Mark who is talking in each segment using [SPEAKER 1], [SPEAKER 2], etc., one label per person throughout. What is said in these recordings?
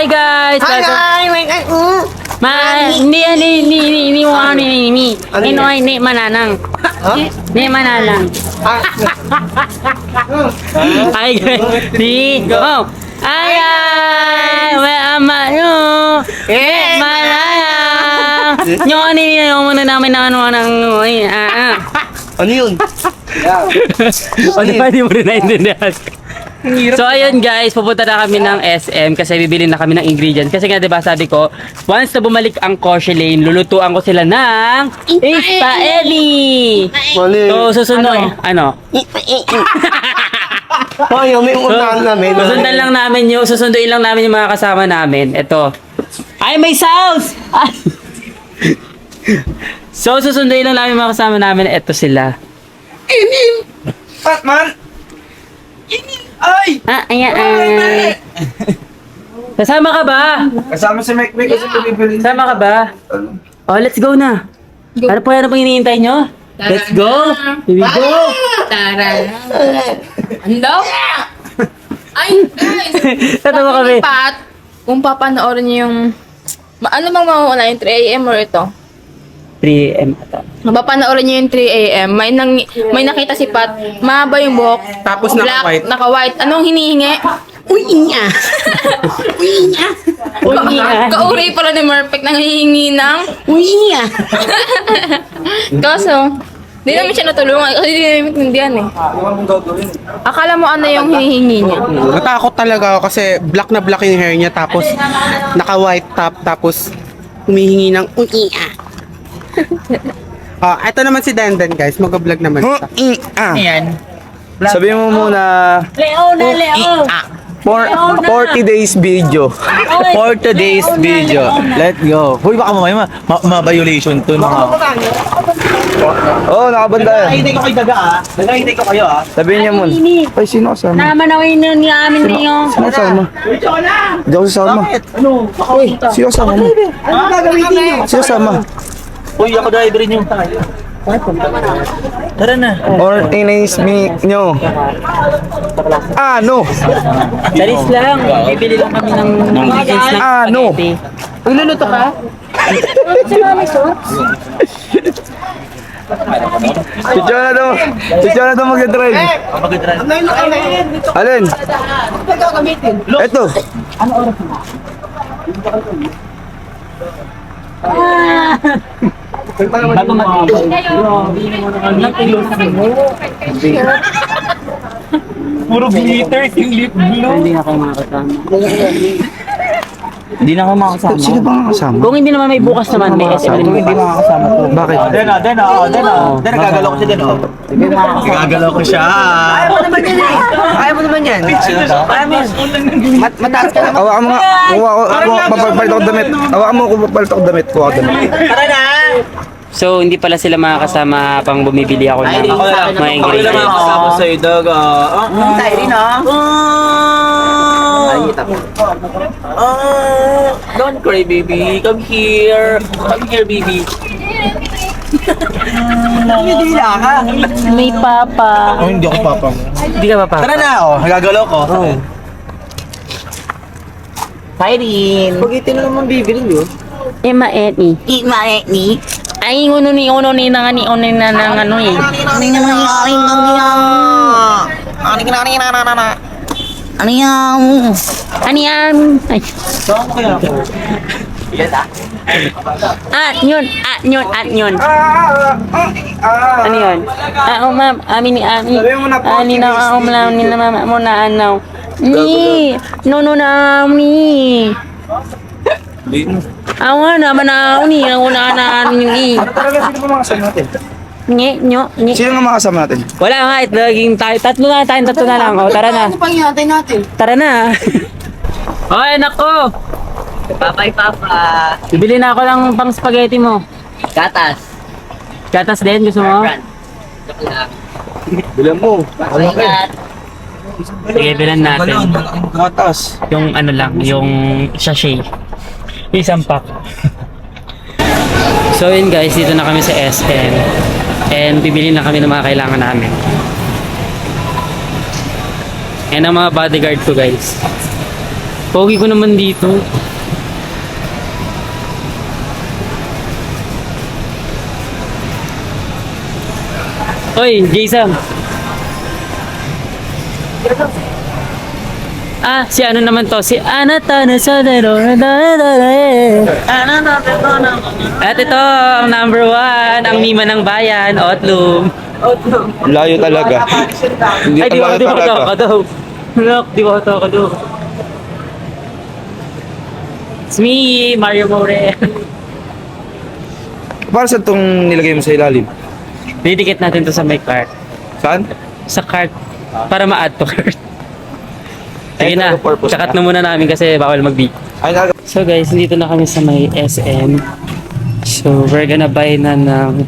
[SPEAKER 1] Hi guys!
[SPEAKER 2] Hi guys!
[SPEAKER 1] Ni Inoy, ni Mananang. Ni Mananang. Hi guys! Ay, may ama nyo! Mananang! Nyo, muna namin na ano.
[SPEAKER 2] Ano yun?
[SPEAKER 1] Ano pa, di mo rin naintindihan. So ayun guys, pupunta na kami ng SM kasi bibili na kami ng ingredients. Kasi nga diba sabi ko, once na bumalik ang Koshe Lane, lulutuan ko sila ng Ispaeli! So susunod, ano?
[SPEAKER 2] Ay, may unahan namin.
[SPEAKER 1] Susunduin lang namin yung mga kasama namin. Ito. Ay, may sauce! So susunduin lang namin yung mga kasama namin. Ito sila.
[SPEAKER 2] Batman! Ay!
[SPEAKER 1] Ayan. Kasama ka ba?
[SPEAKER 2] Kasama si Mike kasi bumibili.
[SPEAKER 1] Kasama ka ba? Oh, let's go na. Ano po yan ang hinihintay nyo? Let's go! Here we go!
[SPEAKER 3] Tara. Ano? Ay, guys.
[SPEAKER 1] Tatawa kami.
[SPEAKER 3] Pat, kung papanoorin niyo yung... Ano bang mauuna? Yung 3 AM or ito?
[SPEAKER 1] 3 AM ata.
[SPEAKER 3] Mapapanoorin niyo yung 3 AM. May nakita si Pat. Mahaba yung buhok.
[SPEAKER 2] Tapos
[SPEAKER 3] black, naka-white. Anong hinihingi?
[SPEAKER 1] Uy, nga.
[SPEAKER 3] Kauri pala ni Merpek nang hihingi ng... Kaso, di namin siya natulungan kasi di namin maintindihan eh. Akala mo ano yung hinihingi niya?
[SPEAKER 4] Natakot talaga ako kasi black na black yung hair niya tapos naka-white top tapos humihingi ng ito naman si Dandan guys, mag-vlog naman siya.
[SPEAKER 2] Ayan. Sabihin mo muna,
[SPEAKER 1] Leo.
[SPEAKER 2] 40 days video. 40 days video. Let's go.
[SPEAKER 5] Hoy, baka mamaya ma-violation to mga...
[SPEAKER 2] Oh, nakabanda yan.
[SPEAKER 5] Nakahintay ko kayo daga Nakahintay ko kayo
[SPEAKER 2] Sabihin niya muna. Ay, sino kasama?
[SPEAKER 1] Naman na ni amin niyo.
[SPEAKER 2] Sino kasama? Hindi ako sasama.
[SPEAKER 5] Ano?
[SPEAKER 2] Uy, sino kasama mo?
[SPEAKER 5] Ano gagawin niyo?
[SPEAKER 2] Sino kasama?
[SPEAKER 5] Uy, ako driver niyo. Tara na.
[SPEAKER 2] Or inays me nyo. Ano?
[SPEAKER 1] Dalis lang. Bibili lang kami ng ingredients ng
[SPEAKER 2] Ano?
[SPEAKER 1] spaghetti.
[SPEAKER 3] Magluluto ka?
[SPEAKER 2] Si Jonathan mag-drive. Alin? Ito.
[SPEAKER 1] Bago
[SPEAKER 5] Puro glitters yung lip glow.
[SPEAKER 1] Hindi na kayo makakasama.
[SPEAKER 5] Hindi na ako makakasama.
[SPEAKER 2] Sino ba ang kasama?
[SPEAKER 1] Kung hindi naman may bukas naman, may SM din bukas.
[SPEAKER 5] makakasama ko.
[SPEAKER 2] Bakit?
[SPEAKER 5] Den, gagalaw ko siya din, oh. Gagalaw ko siya.
[SPEAKER 4] Ayaw mo naman yan. Mataas ka naman.
[SPEAKER 2] Hawakan mo nga. Papalit ako damit. Hawakan mo kung papalit ako damit. Kuha ako damit.
[SPEAKER 5] Tara na!
[SPEAKER 1] So, hindi pala sila makakasama pang bumibili ako ng mga ingredients.
[SPEAKER 5] Kasama sa'yo, daga.
[SPEAKER 4] Tayo rin ah.
[SPEAKER 5] Don't cry, baby. Come here. Come here, baby.
[SPEAKER 4] Hindi ka.
[SPEAKER 1] May papa.
[SPEAKER 5] Oh, hindi ako papa mo.
[SPEAKER 1] Hindi ka papa.
[SPEAKER 5] Tara na, oh. Gagalaw ko.
[SPEAKER 1] Kairin.
[SPEAKER 4] Pagitin na naman bibili yun.
[SPEAKER 1] Emma Eni. Ay, uno ni na ni ano eh. Ano yan? Ay.
[SPEAKER 5] Saan mo kaya ako?
[SPEAKER 1] At yun. Ano yun? Ma'am, amin ni Ami. Ani na ako mlam ni na mama mo na ano. Ni, no na ni. Awan naman na ako ni, ako na ni.
[SPEAKER 2] Talaga, sino ba makasama natin?
[SPEAKER 1] Ni.
[SPEAKER 2] Sino nga makasama natin?
[SPEAKER 1] Wala nga, naging tatlo na lang. O, tara na.
[SPEAKER 4] Ano pang hinatay natin?
[SPEAKER 1] Tara na. Oy, nako.
[SPEAKER 4] Papay papa.
[SPEAKER 1] Bibili na ako ng pang spaghetti mo.
[SPEAKER 4] Gatas.
[SPEAKER 1] Gatas din, gusto mo?
[SPEAKER 2] Bilang mo.
[SPEAKER 1] Sige, bilan natin.
[SPEAKER 2] Gatas.
[SPEAKER 1] Yung ano lang, yung sachet. Isang pack. So yun guys, dito na kami sa SM. And bibili na kami ng mga kailangan namin. And ang mga bodyguard ko guys. Pogi ko naman dito. Oy, Jason. Si ano naman to? Si Anatana Sadero. At ito, ang number 1, ang mima ng bayan, Otlum.
[SPEAKER 2] Layo talaga. Hindi
[SPEAKER 1] Ay, di ba
[SPEAKER 2] talaga.
[SPEAKER 1] ka daw? Look, di ba ka daw? It's me, Mario More.
[SPEAKER 2] Para sa itong nilagay mo sa ilalim?
[SPEAKER 1] Didikit natin to sa may cart.
[SPEAKER 2] Saan?
[SPEAKER 1] Sa cart. Para ma-add to cart. Sige
[SPEAKER 2] Ito,
[SPEAKER 1] na,
[SPEAKER 2] purpose
[SPEAKER 1] kakat
[SPEAKER 2] na.
[SPEAKER 1] na muna namin kasi bawal mag-beat.
[SPEAKER 2] Ay,
[SPEAKER 1] So guys, dito na kami sa may SM. So we're gonna buy na ng...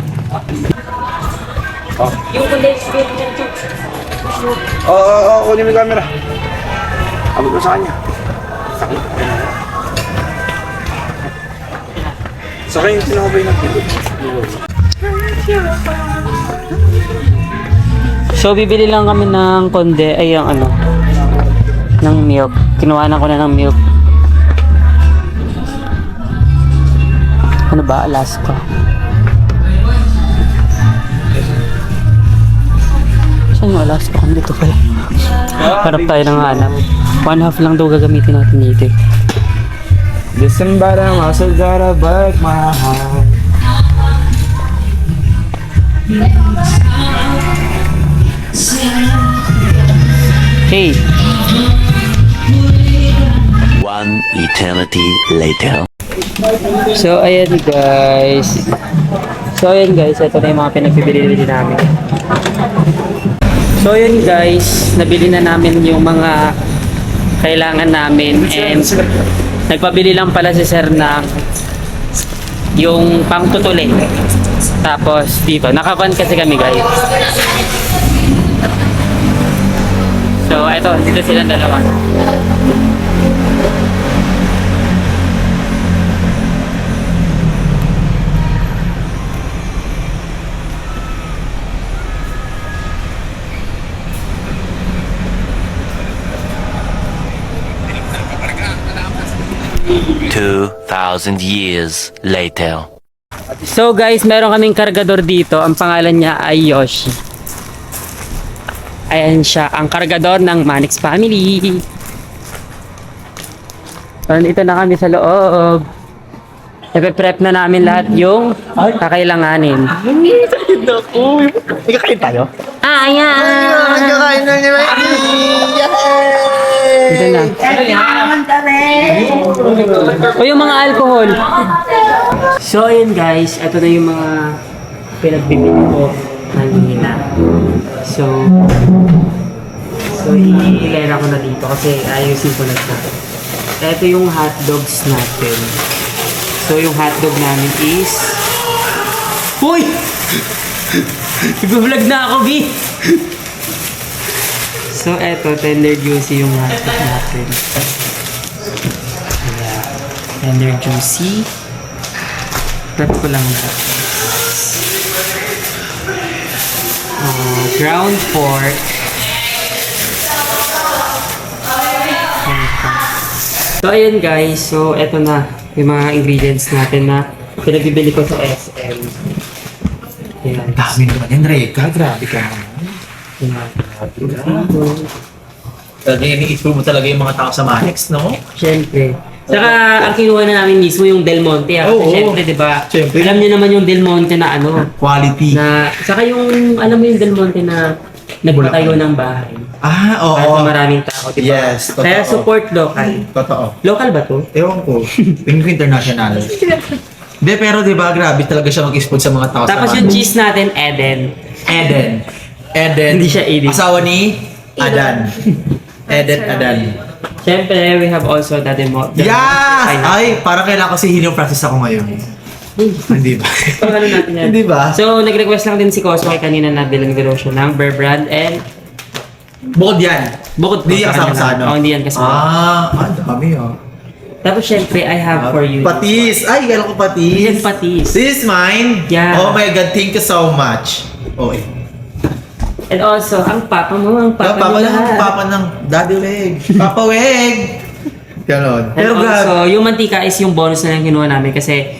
[SPEAKER 2] kunin mo yung camera. Abot mo sa kanya. Sa kanya, sinakabay ng kilo.
[SPEAKER 1] So bibili lang kami ng konde, ay yung ano, ng milk. Kinuhanan ko na ng milk. Ano ba? Alaska. Saan yung Alaska? Kung dito pala. Harap tayo ng hanap. 1/2 lang daw gagamitin natin dito.
[SPEAKER 2] December, I'm also gotta break my heart.
[SPEAKER 1] Hey!
[SPEAKER 6] One eternity later.
[SPEAKER 1] So ayan guys. Ito na yung mga pinagbibili namin. So yun guys, nabili na namin yung mga kailangan namin and nagpabili lang pala si sir ng yung pangtutuli. Tapos dito, nakavan kasi kami guys. So eto, dito silang dalawa.
[SPEAKER 6] Two 2,000 years later.
[SPEAKER 1] So guys, meron kaming kargador dito. Ang pangalan niya ay Yoshi. Ayan siya, ang kargador ng Manix family. So, nandito na kami sa loob. Nagpe-prep na namin lahat yung kakailanganin.
[SPEAKER 5] Ikakain tayo?
[SPEAKER 1] Ayan!
[SPEAKER 5] Ikakain na ni Mikey!
[SPEAKER 1] Dito na. O yung mga alcohol. So ayun guys, ito na yung mga pinagbibili ko kanina. So ilera ko na dito kasi ayusin ko na siya. Ito yung hotdogs natin. So yung hotdog namin is... Uy! Nag-vlog na ako, B! So eto, tender juicy yung hotdog natin. Ayan. Tender juicy. Prep ko lang lahat. Ground pork. So ayun guys, so eto na yung mga ingredients natin na pinagbibili ko sa SM. Ayan.
[SPEAKER 5] Dami naman yan, Reka. Grabe ka naman. Talaga ini-explore mo talaga yung mga tao sa Manix, no?
[SPEAKER 1] Siyempre. Saka ang kinuha na namin mismo yung Del Monte. Kasi
[SPEAKER 5] Oo.
[SPEAKER 1] siyempre, di ba?
[SPEAKER 5] Siyempre.
[SPEAKER 1] Alam niyo naman yung Del Monte na ano.
[SPEAKER 5] Quality.
[SPEAKER 1] Na, saka yung, alam mo yung Del Monte na nagpatayo ng bahay.
[SPEAKER 5] Oo.
[SPEAKER 1] Para sa maraming tao, di ba?
[SPEAKER 5] Yes, totoo.
[SPEAKER 1] Kaya support local.
[SPEAKER 5] Totoo.
[SPEAKER 1] Local ba to?
[SPEAKER 5] Ewan ko. Tingin ko international. Hindi, pero di ba, grabe talaga siya mag-export sa mga tao
[SPEAKER 1] Tapos
[SPEAKER 5] sa
[SPEAKER 1] yung
[SPEAKER 5] Manix.
[SPEAKER 1] cheese natin, Eden.
[SPEAKER 5] Eden.
[SPEAKER 1] Hindi siya Eden.
[SPEAKER 5] Asawa ni Adan. Adan.
[SPEAKER 1] Siyempre, we have also the demo.
[SPEAKER 5] Yes! Ay, parang kailangan ko si Helium Francis ako ngayon. Hindi ba?
[SPEAKER 1] Ano natin yan?
[SPEAKER 5] Hindi ba?
[SPEAKER 1] So, nag-request lang din si Cosmo kay kanina na bilangero siya ng Bear Brand and
[SPEAKER 5] Bukod yan.
[SPEAKER 1] bukod
[SPEAKER 5] Hindi yan kasama sa ano?
[SPEAKER 1] Oo, hindi yan kasama.
[SPEAKER 5] Ang dami
[SPEAKER 1] Tapos syempre, I have for you.
[SPEAKER 5] Patis! Ay, kailan ko patis.
[SPEAKER 1] Yan patis.
[SPEAKER 5] This is mine?
[SPEAKER 1] Yeah.
[SPEAKER 5] Oh my God, thank you so much. Oh,
[SPEAKER 1] And also, ang papa mo, ang papa
[SPEAKER 5] Papa
[SPEAKER 1] mo
[SPEAKER 5] ng
[SPEAKER 1] lahat.
[SPEAKER 5] Papa ng Daddy Weg. Papa Weg! Ganon.
[SPEAKER 1] And
[SPEAKER 5] Pero
[SPEAKER 1] also, yung mantika is yung bonus na lang kinuha namin kasi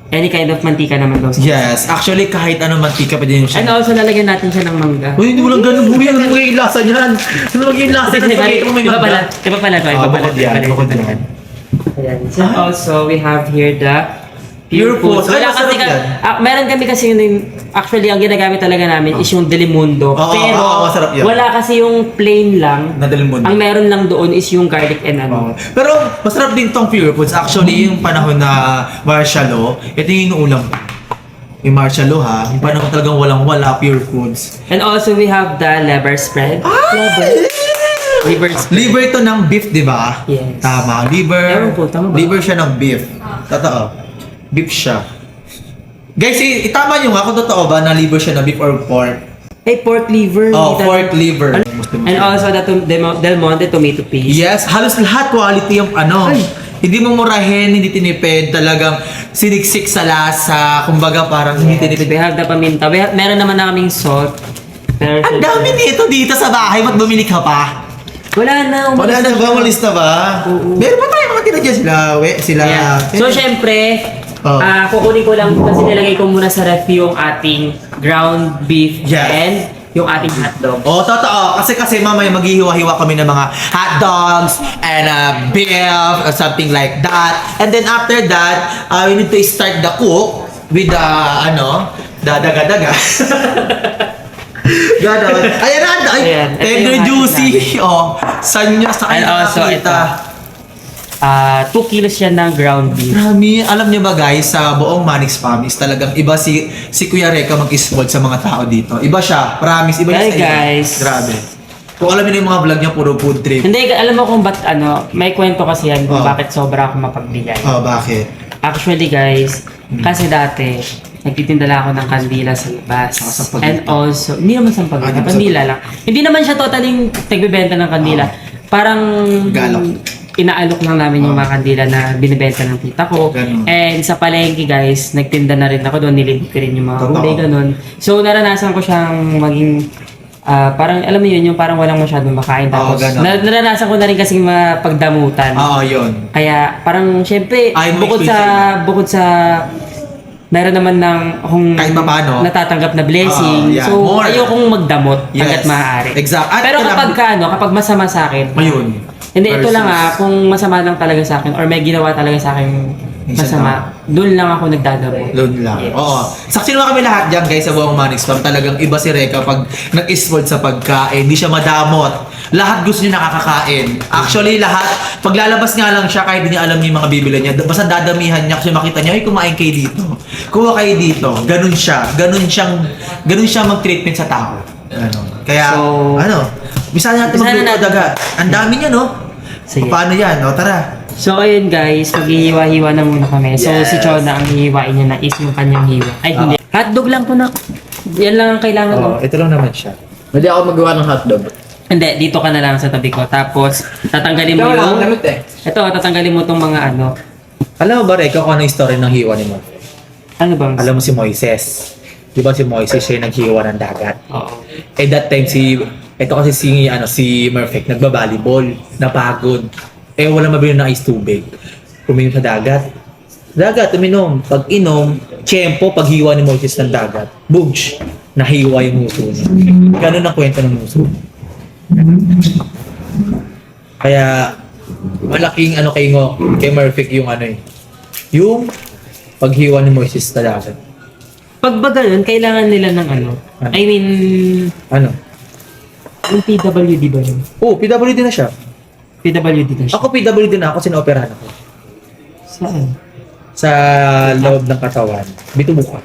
[SPEAKER 1] any kind of mantika naman daw.
[SPEAKER 5] yes, actually kahit ano mantika pwede yun
[SPEAKER 1] And
[SPEAKER 5] siya.
[SPEAKER 1] also, lalagyan natin siya ng mangga.
[SPEAKER 5] Uy, hindi mo lang ganun. Uy, ano mo yung lasa niyan? Ano mo yung lasa
[SPEAKER 1] Kasi
[SPEAKER 5] niyan? Pakita mo may
[SPEAKER 1] iba pala,
[SPEAKER 5] mangga.
[SPEAKER 1] iba pala to, iba
[SPEAKER 5] Ah,
[SPEAKER 1] pala.
[SPEAKER 5] bukod yan, bukod yan.
[SPEAKER 1] Ayan. So also, we have here the
[SPEAKER 5] Pure Foods. Ay,
[SPEAKER 1] Wala
[SPEAKER 5] masarap
[SPEAKER 1] kasi
[SPEAKER 5] yan.
[SPEAKER 1] meron kami kasi actually ang ginagamit talaga namin is yung Delimundo.
[SPEAKER 5] Oo,
[SPEAKER 1] pero
[SPEAKER 5] oo, masarap yan.
[SPEAKER 1] wala kasi yung plain lang.
[SPEAKER 5] Na Delimundo.
[SPEAKER 1] Ang meron lang doon is yung garlic and ano.
[SPEAKER 5] Pero masarap din tong Pure Foods. Actually, yung panahon na martial law, ito yung inuulam ko. Yung martial law ha, yung panahon talagang walang-wala Pure Foods.
[SPEAKER 1] And also we have the liver spread. Liver spread.
[SPEAKER 5] Liver to ng beef, di ba?
[SPEAKER 1] Yes.
[SPEAKER 5] Tama. Liver.
[SPEAKER 1] Ewan ko, tama ba?
[SPEAKER 5] Liver siya ng beef. Totoo. Beef siya. Guys, itama nyo nga kung totoo ba na liver siya ng beef or pork.
[SPEAKER 1] Hey, pork liver.
[SPEAKER 5] Oh,
[SPEAKER 1] Hindi
[SPEAKER 5] pork liver.
[SPEAKER 1] And also the Del Monte tomato paste.
[SPEAKER 5] Yes, halos lahat quality yung ano. Hindi mo murahin, hindi tinipid, talagang siniksik sa lasa, kumbaga parang hindi tinipid.
[SPEAKER 1] We have the paminta. Meron naman na kaming salt. Pero
[SPEAKER 5] Ang dami nito dito sa bahay, ba't bumili ka pa?
[SPEAKER 1] Wala na.
[SPEAKER 5] Wala na ba? Umalis na ba? Meron pa tayo mga tinadya sila.
[SPEAKER 1] Ayan. So, syempre,
[SPEAKER 5] Oh.
[SPEAKER 1] kukunin ko lang kasi nilagay ko muna sa ref yung ating ground beef
[SPEAKER 5] Yes.
[SPEAKER 1] and yung ating hotdog.
[SPEAKER 5] Oh, totoo. Kasi mamaya maghihiwa-hiwa kami ng mga hot dogs and beef or something like that. And then after that, we need to start the cook with the daga-daga. Ganon. Ayan na. Ay,
[SPEAKER 1] Ayan. Ito
[SPEAKER 5] tender
[SPEAKER 1] yung
[SPEAKER 5] juicy. Oh, saan nyo sa
[SPEAKER 1] And
[SPEAKER 5] kanya
[SPEAKER 1] also,
[SPEAKER 5] nakakita?
[SPEAKER 1] 2 kilos yan ng ground beef.
[SPEAKER 5] Marami. Alam niyo ba guys, sa buong Manix Promise, talagang iba si Kuya Reka mag-isbod sa mga tao dito. Iba siya. Promise. Iba
[SPEAKER 1] Hi,
[SPEAKER 5] niya sa iba.
[SPEAKER 1] guys.
[SPEAKER 5] Grabe. Kung alam niyo yung mga vlog niya, puro food trip.
[SPEAKER 1] Hindi, alam mo kung ba't may kwento kasi yan kung
[SPEAKER 5] Oh.
[SPEAKER 1] bakit sobra ako mapagbigay.
[SPEAKER 5] Oh, bakit?
[SPEAKER 1] Actually guys, kasi dati, nagtitinda lang ako ng kandila sa labas.
[SPEAKER 5] Sa Pagita.
[SPEAKER 1] And also, hindi naman sa Pagita,
[SPEAKER 5] di ba sa
[SPEAKER 1] kandila lang. Hindi naman siya totaling nagbebenta ng kandila. Parang
[SPEAKER 5] Galak.
[SPEAKER 1] inaalok lang namin yung mga kandila na binibenta ng tita ko.
[SPEAKER 5] Ganun.
[SPEAKER 1] And sa palengke guys, nagtinda na rin ako doon, nilibig ko rin yung mga
[SPEAKER 5] Totoo.
[SPEAKER 1] gulay, ganun. So naranasan ko siyang maging parang alam mo yun, yung parang walang masyadong makain.
[SPEAKER 5] Oo,
[SPEAKER 1] Tapos
[SPEAKER 5] ganun.
[SPEAKER 1] naranasan ko na rin kasi mapagdamutan.
[SPEAKER 5] Oo, yun.
[SPEAKER 1] Kaya parang syempre
[SPEAKER 5] Ay, may
[SPEAKER 1] bukod sa meron naman ng kung
[SPEAKER 5] Kahit papaano.
[SPEAKER 1] natatanggap na blessing.
[SPEAKER 5] Yeah,
[SPEAKER 1] so
[SPEAKER 5] more.
[SPEAKER 1] ayokong magdamot
[SPEAKER 5] Yes.
[SPEAKER 1] hangga't maaari.
[SPEAKER 5] Exact. At
[SPEAKER 1] Pero
[SPEAKER 5] kailangan-
[SPEAKER 1] kapag masama sa akin.
[SPEAKER 5] Ayun.
[SPEAKER 1] Hindi, ito
[SPEAKER 5] Versus-
[SPEAKER 1] lang kung masama lang talaga sa akin or may ginawa talaga sa akin
[SPEAKER 5] Minsan
[SPEAKER 1] masama, doon lang ako nagdadamot.
[SPEAKER 5] Load lang.
[SPEAKER 1] Yes.
[SPEAKER 5] Oo. Saksi naman kami lahat dyan guys sa buong Manix Farm. Talagang iba si Reka pag nag-isbod sa pagkain. Hindi siya madamot. Lahat gusto niya nakakakain. Actually, lahat. Paglalabas nga lang siya kahit hindi niya alam yung mga bibili niya. Basta dadamihan niya kasi makita niya, ay kumain kayo dito. Kuha kayo dito. Ganun siya. Ganun siya mag-treatment sa tao. Kaya,
[SPEAKER 1] So,
[SPEAKER 5] bisa natin
[SPEAKER 1] umpisahan na
[SPEAKER 5] magluto
[SPEAKER 1] natin.
[SPEAKER 5] daga. Ang dami niya, no?
[SPEAKER 1] Sige.
[SPEAKER 5] Paano yan? O, tara.
[SPEAKER 1] So ayun guys, maghihiwa-hiwa na muna kami. So
[SPEAKER 5] Yes.
[SPEAKER 1] si Chona ang hihiwain niya na is yung kanyang hiwa. Ay hindi. Hotdog lang po na. Yan lang ang kailangan ko.
[SPEAKER 5] Ito lang naman siya.
[SPEAKER 2] Hindi ako magawa ng hotdog.
[SPEAKER 1] Hindi, dito ka na lang sa tabi ko. Tapos, tatanggalin mo yung... Ito, tatanggalin mo tong mga ano.
[SPEAKER 5] Alam mo ba, Reka, kung ano yung story ng hiwa ni mo?
[SPEAKER 1] Ano bang?
[SPEAKER 5] Alam mo si Moises. Di ba si Moises siya yung naghiwa ng dagat?
[SPEAKER 1] Oo.
[SPEAKER 5] That time ito kasi si Murphy nagba-volleyball, napagod. Wala mabili ng ice tubig. Uminom sa dagat. Dagat, uminom. Pag inom, tiyempo, paghiwa ni Moises ng dagat. Boosh! Nahiwa yung muso niya. Ganun ang kwento ng muso. Kaya, malaking kay Murphy yung yung paghiwa ni Moises sa dagat.
[SPEAKER 1] Pag ba ganun, kailangan nila ng ano?
[SPEAKER 5] Ano?
[SPEAKER 1] I mean, yung PWD ba yun?
[SPEAKER 5] Oh, PWD na siya.
[SPEAKER 1] PWD na siya.
[SPEAKER 5] Ako PWD na ako, sinaoperahan ako.
[SPEAKER 1] Saan?
[SPEAKER 5] Sa loob ng katawan. Bitubuka.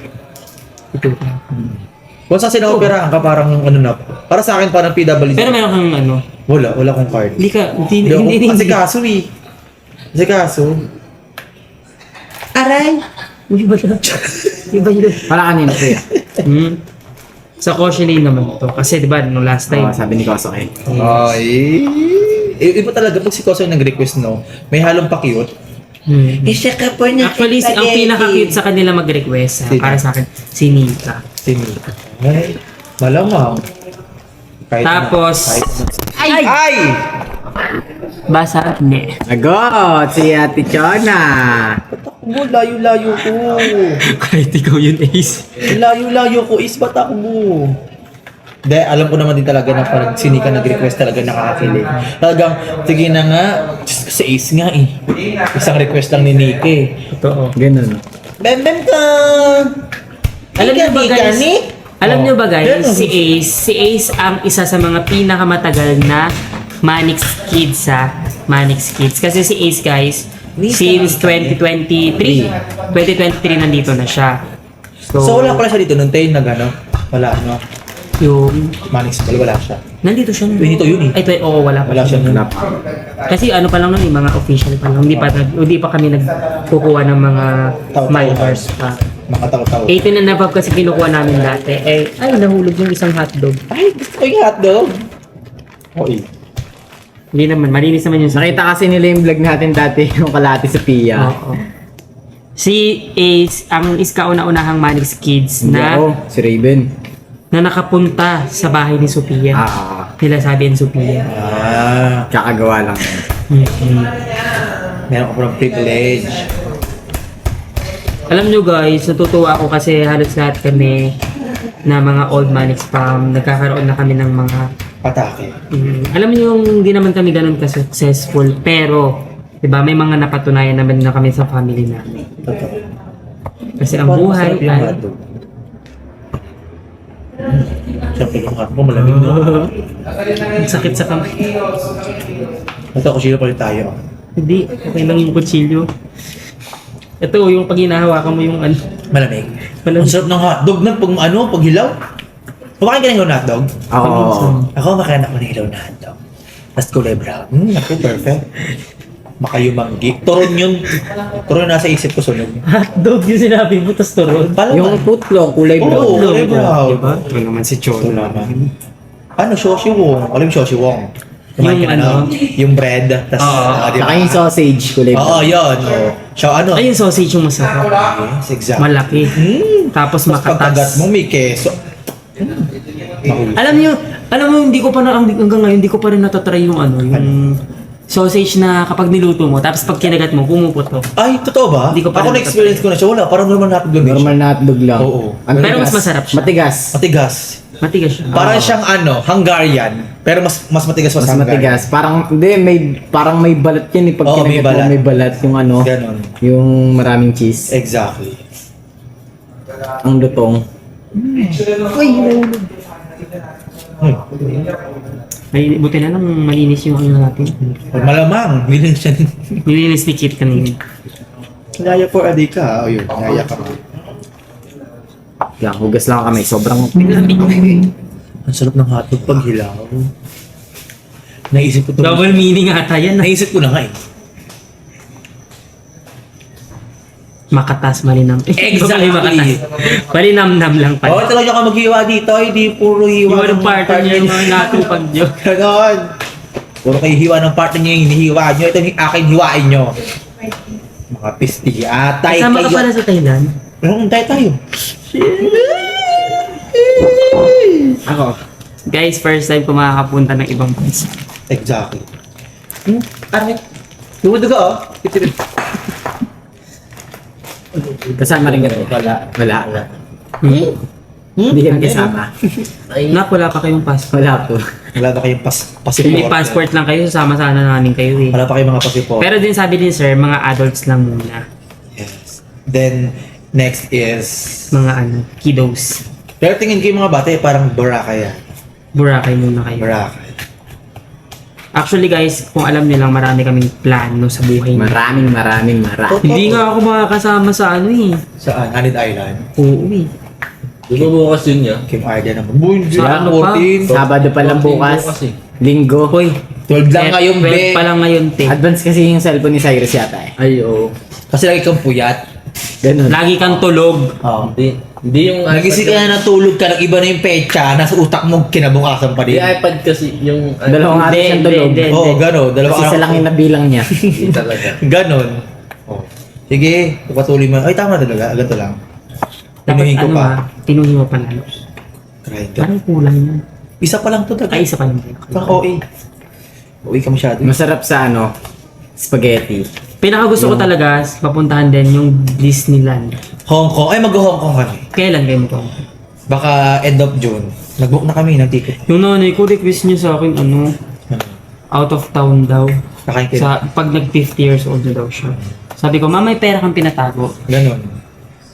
[SPEAKER 1] Ito ka.
[SPEAKER 5] Kung sa sinaoperahan ka, parang na. Para sa akin, parang PWD.
[SPEAKER 1] Pero meron kang ano?
[SPEAKER 5] Wala akong card.
[SPEAKER 1] Hindi ka, hindi.
[SPEAKER 5] Kasi kaso Kasi kaso. Aray!
[SPEAKER 1] Iba yun. Iba yun.
[SPEAKER 2] Para kanina kuya.
[SPEAKER 1] Sa Koshilay naman to. Kasi di ba, nung last time.
[SPEAKER 2] Sabi ni Koso eh.
[SPEAKER 5] Iba talaga pag si Koso nag-request, no? May halong pa-cute.
[SPEAKER 7] Isa ka po na
[SPEAKER 1] Actually, ang pinaka-cute sa kanila mag-request,
[SPEAKER 5] Sino?
[SPEAKER 1] para sa akin, si Nika.
[SPEAKER 5] Sinita. Ay, malamang. Kahit
[SPEAKER 1] Tapos,
[SPEAKER 5] Ay!
[SPEAKER 1] Basa, hindi.
[SPEAKER 8] Agot, si Ate Chona.
[SPEAKER 5] Takbo, layo-layo ko.
[SPEAKER 1] Kahit ikaw yun, Ace.
[SPEAKER 5] Layo-layo ko, is ba't takbo? Hindi, alam ko naman din talaga na parang sinika nag-request talaga nakakakilig. Talagang, sige na nga, Diyos ko, sa Ace nga eh. Isang request lang ni Nick eh.
[SPEAKER 1] Totoo.
[SPEAKER 8] Ganun.
[SPEAKER 5] Bem ka!
[SPEAKER 1] Alam niyo ba guys?
[SPEAKER 5] Nick?
[SPEAKER 1] Alam niyo ba guys,
[SPEAKER 5] Ganun.
[SPEAKER 1] si Ace ang isa sa mga pinakamatagal na Manix Kids Manix Kids. Kasi si Ace guys, since 2023 nandito na siya.
[SPEAKER 5] So, wala pala siya dito nung tayo nag ano? Wala, no?
[SPEAKER 1] Yung,
[SPEAKER 5] Manix Ball, wala siya.
[SPEAKER 1] nandito siya.
[SPEAKER 5] 22 yun eh.
[SPEAKER 1] Ay, oo, wala pa.
[SPEAKER 5] Wala siya nun.
[SPEAKER 1] Kasi ano pa lang nun, mga official pa lang. Hindi pa kami nagkukuha ng mga
[SPEAKER 5] Tao-tao.
[SPEAKER 1] minors pa.
[SPEAKER 5] Makataw-taw.
[SPEAKER 1] 18 and above kasi kinukuha namin dati. Eh, ay, nahulog yung isang hotdog.
[SPEAKER 5] Ay, gusto ko yung hotdog. Okay.
[SPEAKER 1] Hindi naman, malinis naman yung
[SPEAKER 8] Nakita kasi nila yung vlog natin dati, yung kalati sa Pia.
[SPEAKER 1] Oo. Si Ace, ang iskauna-unahang Manix Kids na
[SPEAKER 8] Si Raven.
[SPEAKER 1] nakapunta sa bahay ni Sophia. Nila sabi ni Sophia.
[SPEAKER 8] Kakagawa lang.
[SPEAKER 5] Meron ko parang privilege.
[SPEAKER 1] Alam nyo guys, natutuwa ako kasi halos lahat kami na mga old Manix Farm, nagkakaroon na kami ng mga
[SPEAKER 5] Patake.
[SPEAKER 1] alam niyo yung hindi naman kami ganun ka-successful, pero 'di ba may mga napatunayan naman na kami sa family namin.
[SPEAKER 5] Totoo.
[SPEAKER 1] Kasi ang buhay
[SPEAKER 5] Masarap yung
[SPEAKER 1] ay
[SPEAKER 5] hotdog. Siyempre yung hotdog, malamig no?
[SPEAKER 1] ang sakit sa kamay.
[SPEAKER 5] Ito, kusilyo pa rin tayo.
[SPEAKER 1] Hindi, okay lang yung kutsilyo. Ito, yung pag hinahawakan mo yung ano.
[SPEAKER 5] Malamig.
[SPEAKER 1] Malamig.
[SPEAKER 5] Ang sarap ng hotdog na pag hilaw. Kumakain ka ng hilaw na hotdog?
[SPEAKER 8] Oo.
[SPEAKER 5] Ako, makain ako ng hilaw na hotdog. Tapos kulay brown. Ako, perfect. Makayumanggi. Turon yun. Turon nasa isip ko sunog.
[SPEAKER 1] Hotdog yung sinabi mo, tas turon.
[SPEAKER 8] Yung putlong, kulay
[SPEAKER 5] Oo,
[SPEAKER 8] brown.
[SPEAKER 5] kulay brown.
[SPEAKER 1] Diba?
[SPEAKER 8] Ito naman si
[SPEAKER 5] Ito
[SPEAKER 8] Chona.
[SPEAKER 5] naman. Ano, Shoshi Wong? Alam mo Shoshi Wong? Kumain
[SPEAKER 1] Yung
[SPEAKER 5] ka na,
[SPEAKER 1] ano?
[SPEAKER 5] yung bread. Tas, di ba?
[SPEAKER 8] Saka yung sausage, kulay
[SPEAKER 5] Oo,
[SPEAKER 8] brown.
[SPEAKER 5] yun. Oh. So, ano?
[SPEAKER 1] Ay, yung sausage yung masarap.
[SPEAKER 5] Yes, exactly.
[SPEAKER 1] Malaki. Tapos
[SPEAKER 5] Tapos pagkagat
[SPEAKER 1] makatas.
[SPEAKER 5] mo, may keso.
[SPEAKER 1] Alam mo, hindi ko pa na, hanggang ngayon, hindi ko pa rin natatry yung ano, yung sausage na kapag niluto mo, tapos pag kinagat mo, pumuputo.
[SPEAKER 5] Ay, totoo ba?
[SPEAKER 1] Hindi ko pa
[SPEAKER 5] Ako
[SPEAKER 1] rin
[SPEAKER 5] na-experience ko na siya. Wala, parang normal na hotdog lang.
[SPEAKER 8] Normal na hotdog lang.
[SPEAKER 5] Oo.
[SPEAKER 8] Ang
[SPEAKER 1] Pero mas
[SPEAKER 8] tigas.
[SPEAKER 1] masarap siya.
[SPEAKER 8] Matigas.
[SPEAKER 5] Matigas.
[SPEAKER 1] Matigas siya.
[SPEAKER 5] Parang siyang ano, Hungarian. Pero mas matigas pa
[SPEAKER 8] Mas
[SPEAKER 5] sa Hungarian.
[SPEAKER 8] matigas. Parang may balat yan eh. Pag
[SPEAKER 5] Oo, may
[SPEAKER 8] kinagat mo,
[SPEAKER 5] balat.
[SPEAKER 8] may balat yung ano.
[SPEAKER 5] Ganon.
[SPEAKER 8] Yung maraming cheese.
[SPEAKER 5] Exactly.
[SPEAKER 8] Ang lutong.
[SPEAKER 1] Ay, buti na lang malinis yung ano natin.
[SPEAKER 5] Malamang, bilhin siya.
[SPEAKER 1] Nilinis ni Kit kanina.
[SPEAKER 5] Naya for Adika. O yun, naya ka ma.
[SPEAKER 8] Yan, hugas lang kami. Sobrang...
[SPEAKER 5] Ang sarap ng hotdog pag hilaw. Naisip ko to.
[SPEAKER 1] Double meaning ata yan.
[SPEAKER 5] Naisip ko na nga eh.
[SPEAKER 1] Makatas, malinam.
[SPEAKER 5] Exactly.
[SPEAKER 1] Makatas. Malinamnam lang
[SPEAKER 5] Oh,
[SPEAKER 1] pala.
[SPEAKER 5] talaga ka maghiwa dito. Hindi puro hiwa.
[SPEAKER 1] Yung partner niya yung mga natupag nyo.
[SPEAKER 5] Ganon. Puro kayo hiwa ng partner niya yung hinihiwa nyo. Ito yung akin hiwain nyo. Mga pisti. Atay
[SPEAKER 1] Kasama ka
[SPEAKER 5] kayo.
[SPEAKER 1] pala sa Thailand?
[SPEAKER 5] Tayo.
[SPEAKER 8] Ako.
[SPEAKER 1] Guys, first time ko makakapunta ng ibang bansa.
[SPEAKER 5] Exactly. Aray. Dumudugo oh.
[SPEAKER 8] Kasama rin ganito. Wala. Hindi kami kasama.
[SPEAKER 1] Nak, wala pa kayong passport.
[SPEAKER 8] Wala po.
[SPEAKER 5] Wala na kayong passport.
[SPEAKER 1] May passport lang kayo, sasama sana namin kayo eh.
[SPEAKER 5] Wala pa kayong mga passport.
[SPEAKER 1] Pero din sabi din sir, mga adults lang muna.
[SPEAKER 5] Yes. Then, next is...
[SPEAKER 1] Mga ano, kiddos.
[SPEAKER 5] Pero tingin ko yung mga bata eh, parang Boracay yan.
[SPEAKER 1] Boracay muna kayo.
[SPEAKER 5] Boracay.
[SPEAKER 1] Actually guys, kung alam niyo lang, marami kaming plano sa buhay niyo.
[SPEAKER 8] Maraming.
[SPEAKER 1] Hindi nga ako makakasama sa ano eh.
[SPEAKER 5] Saan? Hanid Island?
[SPEAKER 1] Oo eh.
[SPEAKER 9] Di ba bukas yun niya?
[SPEAKER 5] Kim Arden naman. Buy,
[SPEAKER 1] Sa ano pa?
[SPEAKER 8] Sabado pa lang bukas. Linggo.
[SPEAKER 1] Hoy,
[SPEAKER 5] 12 lang ngayon,
[SPEAKER 1] 12
[SPEAKER 5] be.
[SPEAKER 1] pa lang ngayon, te.
[SPEAKER 8] Advance kasi yung cellphone ni Cyrus yata eh.
[SPEAKER 9] Ay, oo.
[SPEAKER 5] Kasi lagi kang puyat.
[SPEAKER 8] Ganun.
[SPEAKER 1] Lagi kang tulog.
[SPEAKER 5] Oo.
[SPEAKER 9] Hindi yung
[SPEAKER 5] Nagising ka na natulog ka, nag-iba na yung pecha, nasa utak mo kinabukasan pa
[SPEAKER 9] Yung
[SPEAKER 5] din.
[SPEAKER 9] iPad kasi, yung...
[SPEAKER 8] Dalawang araw siyang tulog.
[SPEAKER 1] Hindi.
[SPEAKER 5] Oo, gano'n. Dalawa
[SPEAKER 8] Kasi isa lang yung nabilang niya.
[SPEAKER 9] Hindi talaga.
[SPEAKER 5] Ganon. Oh. Sige, patuloy mo. Ay, tama talaga. Ganito lang.
[SPEAKER 1] Dapat
[SPEAKER 5] Pinuhin ko
[SPEAKER 1] ano
[SPEAKER 5] pa.
[SPEAKER 1] ha, pinuhin mo pa lang.
[SPEAKER 5] Grinder.
[SPEAKER 1] Parang kulang yan.
[SPEAKER 5] Isa pa lang to talaga.
[SPEAKER 1] Ay, isa pa lang.
[SPEAKER 5] Parang OA. Uwi ka masyado.
[SPEAKER 8] Masarap sa ano, spaghetti.
[SPEAKER 1] Pinaka gusto ko talaga, papuntahan din yung Disneyland.
[SPEAKER 5] Hong Kong. Ay, mag-Hong Kong kami.
[SPEAKER 1] Kailan kayo mo to?
[SPEAKER 5] Baka end of June. Nag-book na kami ng ticket.
[SPEAKER 1] Yung nanay ko, request niya sa akin, out of town daw.
[SPEAKER 5] Kakain kayo.
[SPEAKER 1] Pag nag 50 years old na daw siya. Sabi ko, mama, may pera kang pinatago.
[SPEAKER 5] Ganon.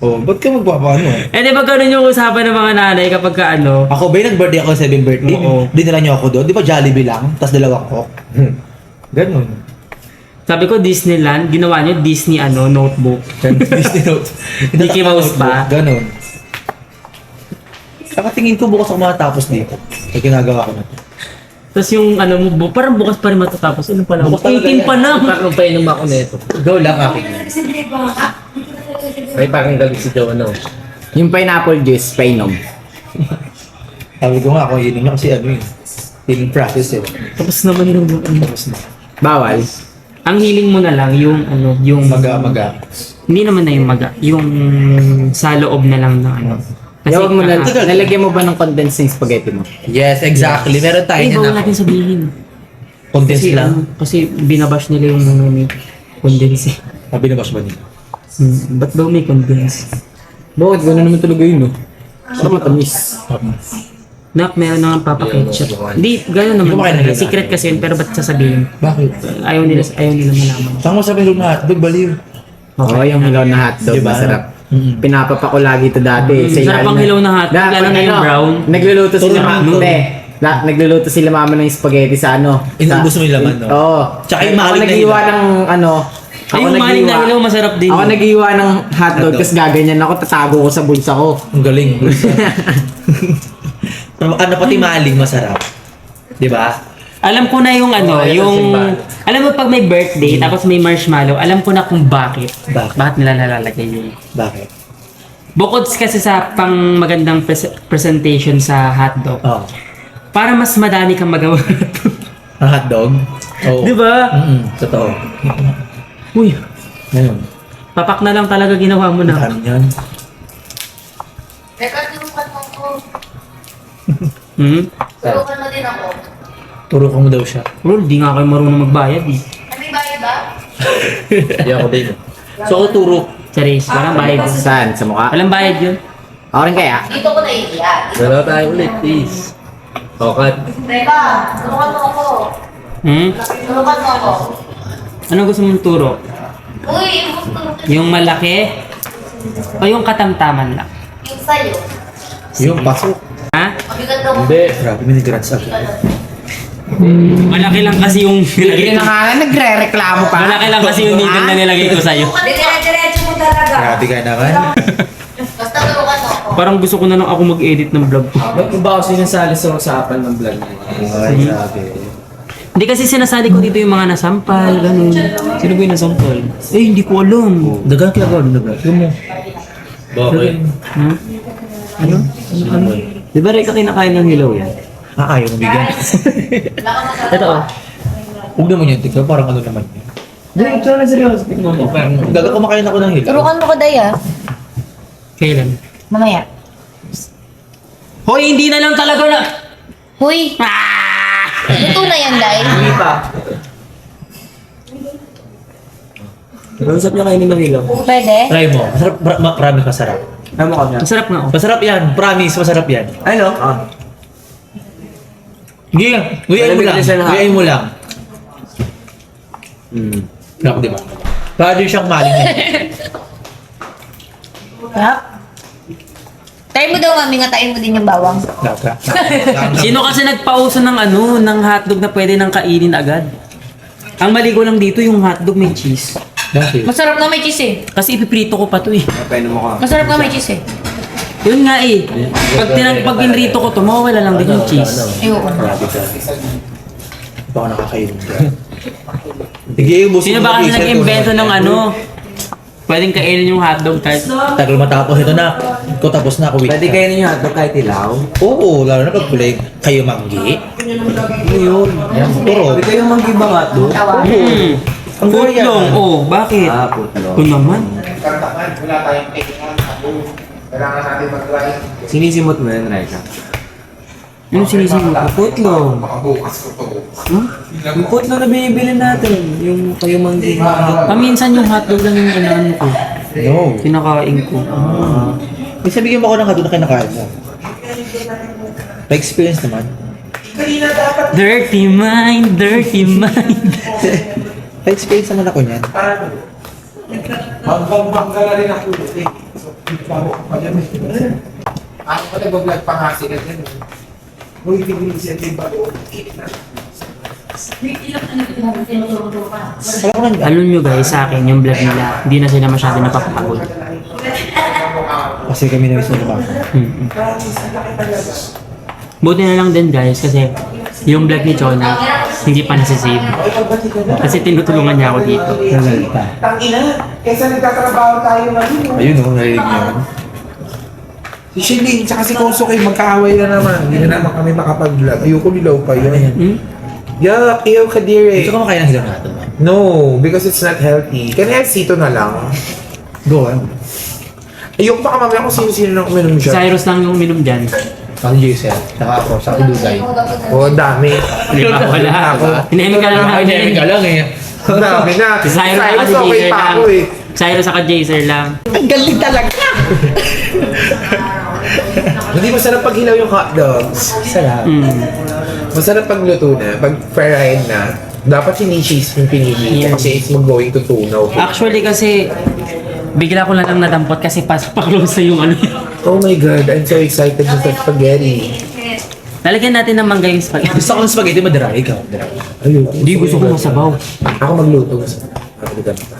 [SPEAKER 5] Oh, ba't ka magpapaano?
[SPEAKER 1] Eh, di ba ganun yung usapan ng mga nanay kapag ka ano?
[SPEAKER 5] Ako ba nag-birthday ako 7th birthday?
[SPEAKER 1] Oo.
[SPEAKER 5] Dinala niyo ako doon. Di ba Jollibee lang? Tapos dalawang coke. Ganon.
[SPEAKER 1] Sabi ko, Disneyland, ginawa niyo Disney notebook.
[SPEAKER 5] Disney Note.
[SPEAKER 1] Mickey Mouse ba?
[SPEAKER 5] Ganon. Nakatingin ko bukas ako matapos dito. Ay ginagawa ko na to.
[SPEAKER 1] Tapos yung parang bukas pa rin matatapos. Ano pa lang?
[SPEAKER 5] Bukas talaga
[SPEAKER 1] 18 pa lang.
[SPEAKER 9] Parang painom ako nito.
[SPEAKER 5] Go lang akin.
[SPEAKER 9] May parang galit si Joe, ano?
[SPEAKER 8] Yung pineapple juice, painom.
[SPEAKER 5] Sabi ko nga ako, yun nga kasi healing process eh.
[SPEAKER 1] Tapos naman yung
[SPEAKER 5] Tapos na.
[SPEAKER 8] Bawal.
[SPEAKER 1] ang hiling mo na lang yung yung
[SPEAKER 5] Maga.
[SPEAKER 1] hindi naman na yung maga, yung sa loob na lang ng Kasi
[SPEAKER 8] Yawag mo na,
[SPEAKER 1] kaka-
[SPEAKER 8] nalagyan mo ba ng condensing spaghetti mo?
[SPEAKER 5] Yes, exactly. Meron tayo
[SPEAKER 1] Ay, bawal
[SPEAKER 5] na
[SPEAKER 1] natin sabihin.
[SPEAKER 5] condense
[SPEAKER 1] Kasi,
[SPEAKER 5] lang.
[SPEAKER 1] kasi binabash nila yung may condense.
[SPEAKER 5] Sabi na ba nila?
[SPEAKER 1] Ba't daw may condense?
[SPEAKER 8] Bakit? Gano'n naman talaga yun, no? Sarap matamis.
[SPEAKER 1] Nak, meron naman papaketchup. Hindi, gano'n
[SPEAKER 5] Hindi ko
[SPEAKER 1] naman.
[SPEAKER 5] makain
[SPEAKER 1] Secret kasi yun, pero ba't sasabihin?
[SPEAKER 5] Bakit?
[SPEAKER 1] Ayaw nila malaman.
[SPEAKER 5] Saan mo sabihin na hotdog, baliw?
[SPEAKER 8] Oo, yung hilaw na hotdog,
[SPEAKER 5] Diba?
[SPEAKER 8] masarap.
[SPEAKER 5] Mm.
[SPEAKER 8] Pinapapa ko lagi ito dati.
[SPEAKER 1] Sarap ang hilaw na hotdog, lalo na yung brown.
[SPEAKER 8] Nagluluto sila
[SPEAKER 5] Turo.
[SPEAKER 8] nagluluto sila mama ng spaghetti sa ano.
[SPEAKER 5] Inubos mo yung laman, no?
[SPEAKER 8] Oo.
[SPEAKER 5] Tsaka yung
[SPEAKER 8] Ako
[SPEAKER 5] maling na
[SPEAKER 8] nag-iwa
[SPEAKER 5] hilaw.
[SPEAKER 8] ng ano.
[SPEAKER 1] Ay, yung maling na hilaw, masarap din.
[SPEAKER 8] Ako nag-iwa ng hotdog, tapos gaganyan ako, tatago ko sa bulsa ko.
[SPEAKER 5] Ang galing. Pati maling masarap. Di ba?
[SPEAKER 1] Alam ko na yung alam mo pag may birthday, tapos may marshmallow, alam ko na kung bakit. Bakit nila nalalagay yun.
[SPEAKER 5] Bakit?
[SPEAKER 1] Bukod kasi sa pang magandang presentation sa hotdog,
[SPEAKER 5] Oh.
[SPEAKER 1] para mas madami kang magawa.
[SPEAKER 5] Ang hotdog? Oo.
[SPEAKER 1] Di ba?
[SPEAKER 5] Totoo.
[SPEAKER 1] Uy,
[SPEAKER 5] Ngayon.
[SPEAKER 1] papak na lang talaga ginawa mo
[SPEAKER 5] Ang
[SPEAKER 1] na.
[SPEAKER 5] dami yan.
[SPEAKER 3] Teka, turukan mo ako.
[SPEAKER 1] Hmm?
[SPEAKER 3] Turukan mo din ako.
[SPEAKER 5] Turo ko mo daw siya.
[SPEAKER 1] Bro, di nga kayo marunong magbayad eh.
[SPEAKER 3] May bayad ba?
[SPEAKER 9] Hindi ako din.
[SPEAKER 5] So ako turo.
[SPEAKER 1] Charis, walang bayad yun.
[SPEAKER 8] Saan? Sa mukha?
[SPEAKER 1] Walang bayad yun.
[SPEAKER 8] Ako rin kaya?
[SPEAKER 3] Dito ko naiiyak.
[SPEAKER 9] Dalawa tayo ulit, please. Okay.
[SPEAKER 3] Teka, turukan mo ako.
[SPEAKER 1] Hmm?
[SPEAKER 3] Turukan mo ako.
[SPEAKER 1] Anong gusto mong turo?
[SPEAKER 3] Uy, yung turukan
[SPEAKER 1] Yung malaki? O yung katamtaman lang?
[SPEAKER 3] yung sa'yo.
[SPEAKER 5] Yung pasok.
[SPEAKER 1] Ha?
[SPEAKER 3] Mabigat daw.
[SPEAKER 9] Hindi.
[SPEAKER 5] Grabe, minigrats ako.
[SPEAKER 1] Malaki lang kasi yung
[SPEAKER 8] Hindi na nga, nagre-reklamo pa.
[SPEAKER 1] Malaki lang kasi yung needle na nilagay ko sa'yo.
[SPEAKER 3] Dire-diretso mo talaga.
[SPEAKER 5] Grabe ka naman.
[SPEAKER 3] Basta turukan mo ako.
[SPEAKER 1] Parang gusto ko na lang ako mag-edit ng vlog ko.
[SPEAKER 9] Ba't mo ba ako sinasali sa usapan ng vlog niya?
[SPEAKER 5] Ay, grabe.
[SPEAKER 1] Hindi kasi sinasali ko dito yung mga nasampal, ganun.
[SPEAKER 9] Sino ba yung nasampal?
[SPEAKER 1] Eh, hindi ko alam.
[SPEAKER 5] Dagan kaya ako, dagan. Yung mo.
[SPEAKER 9] Bakit?
[SPEAKER 1] Ha? Ano?
[SPEAKER 9] Di ba rin ka kinakain ng hilaw yan?
[SPEAKER 5] Ayaw mo bigyan.
[SPEAKER 1] Ito oh.
[SPEAKER 5] Huwag naman yun, tignan. Parang ano naman yun.
[SPEAKER 9] Hindi, ito na seryoso. Tingnan mo. Parang
[SPEAKER 5] Gaga kumakain ako ng hilaw.
[SPEAKER 3] Turukan mo ko, Daya.
[SPEAKER 1] Kailan?
[SPEAKER 3] Mamaya.
[SPEAKER 1] Hoy, hindi na lang talaga na...
[SPEAKER 3] Huy,
[SPEAKER 1] Ah!
[SPEAKER 3] luto na yan, Day.
[SPEAKER 9] hindi pa. Kausap niya kainin ng hilaw.
[SPEAKER 3] Pwede?
[SPEAKER 5] Try mo. Masarap, promise masarap.
[SPEAKER 9] Ano ka niya?
[SPEAKER 1] Masarap nga oh.
[SPEAKER 5] Masarap yan. Promise, masarap yan.
[SPEAKER 9] Ano?
[SPEAKER 5] Guyain mo lang.
[SPEAKER 9] Malamig na siya na.
[SPEAKER 5] Guyain mo lang. Sarap, di ba? Lalo siyang maling yun.
[SPEAKER 3] Ha? Tayo mo daw, mami, nga tayo mo din yung bawang.
[SPEAKER 5] Laga.
[SPEAKER 1] Sino kasi nagpauso ng ng hotdog na pwede nang kainin agad? Ang mali ko lang dito yung hotdog may cheese.
[SPEAKER 5] Bakit?
[SPEAKER 3] Masarap nga may cheese eh.
[SPEAKER 1] Kasi ipiprito ko pa to eh.
[SPEAKER 9] Painom mo ka.
[SPEAKER 3] Masarap nga may cheese eh.
[SPEAKER 1] Yun nga eh. Pag pinrito ko to, mawawala lang din yung cheese.
[SPEAKER 3] Ayoko na.
[SPEAKER 5] Grabe ka. Hindi pa ako nakakainom dyan. Sige, ubusin
[SPEAKER 1] Sino
[SPEAKER 5] mo
[SPEAKER 1] ba kasi
[SPEAKER 5] yung t-shirt ko.
[SPEAKER 1] nag-invento ng pwedeng kainin yung hotdog kahit...
[SPEAKER 5] Tagal matapos ito na. Ikaw tapos na ako. Wait
[SPEAKER 9] Pwede
[SPEAKER 5] ka.
[SPEAKER 9] kainin yung hotdog kahit ilaw?
[SPEAKER 5] Oo, lalo na pag kulay kayo manggi.
[SPEAKER 9] Ano yun?
[SPEAKER 5] Turo.
[SPEAKER 9] Pwede kayong manggibang hotdog?
[SPEAKER 5] Ang gulay yan.
[SPEAKER 1] Putlong, oh, bakit?
[SPEAKER 9] Putlong.
[SPEAKER 1] Kung naman.
[SPEAKER 9] Sinisimot mo yun, Reka?
[SPEAKER 1] Yung sinisigaw ko?
[SPEAKER 9] Putlong. Yung putlong na binibili natin. Yung kayo mangging.
[SPEAKER 1] Paminsan yung hotdog lang yung ano ko.
[SPEAKER 5] No.
[SPEAKER 1] Kinakain ko.
[SPEAKER 5] May sabihin mo ako ng hotdog na kinakain mo. Pa-experience naman.
[SPEAKER 1] Dirty mind, dirty mind.
[SPEAKER 5] Pa-experience naman ako niyan.
[SPEAKER 2] Ako pa nag-vlog pa kasi ka din. Uy, tigil-isip yung bago.
[SPEAKER 1] Alam nyo guys, sa akin, yung vlog nila, hindi na sila masyado napapagod.
[SPEAKER 5] Kasi kami na gusto ba?
[SPEAKER 1] Buti na lang din guys, kasi yung vlog ni Chona, hindi pa nasisave. Kasi tinutulungan niya ako dito.
[SPEAKER 2] Tangina, kaysa nagtatrabaho tayo ngayon.
[SPEAKER 5] Ayun o, narinig niyo yun.
[SPEAKER 2] Si Shelly, tsaka si Koso kayo magkaaway na naman. Hindi na naman kami makapag-vlog. Ayoko nilaw pa yun. Yuck, ew, kadire.
[SPEAKER 5] Gusto ko makain ng hilaw natin.
[SPEAKER 2] No, because it's not healthy. Can I have sito na lang?
[SPEAKER 5] Go on.
[SPEAKER 2] Ayoko baka mamaya kung sino-sino nang uminom
[SPEAKER 1] Si
[SPEAKER 2] siya.
[SPEAKER 1] Cyrus lang yung uminom dyan.
[SPEAKER 5] Ako Jason, saka ako, sa Dugay.
[SPEAKER 2] Oo, dami.
[SPEAKER 1] Di ba? Wala. Hinihimik ka lang namin.
[SPEAKER 5] ka lang eh.
[SPEAKER 2] Ang dami na.
[SPEAKER 1] Si Cyrus saka si
[SPEAKER 2] okay
[SPEAKER 1] Jaser
[SPEAKER 2] pa
[SPEAKER 1] lang.
[SPEAKER 2] ako eh.
[SPEAKER 1] Cyrus saka Jaser lang.
[SPEAKER 2] Ang galing talaga! Hindi masarap pag hilaw yung hotdogs.
[SPEAKER 5] Sarap.
[SPEAKER 2] Masarap pag luto na, pag fried na. Dapat hindi cheese yung pinili
[SPEAKER 1] Yeah.
[SPEAKER 2] kasi it's going to tunaw.
[SPEAKER 1] Actually kasi, bigla ko lang nadampot kasi pa-close na yung ano.
[SPEAKER 2] Oh my God, I'm so excited sa spaghetti.
[SPEAKER 1] Lalagyan natin ng mangga yung spaghetti.
[SPEAKER 5] Gusto ko ng spaghetti, madry. Ikaw, dry.
[SPEAKER 2] Ayoko.
[SPEAKER 1] Hindi, gusto ko masabaw.
[SPEAKER 2] Ako magluto.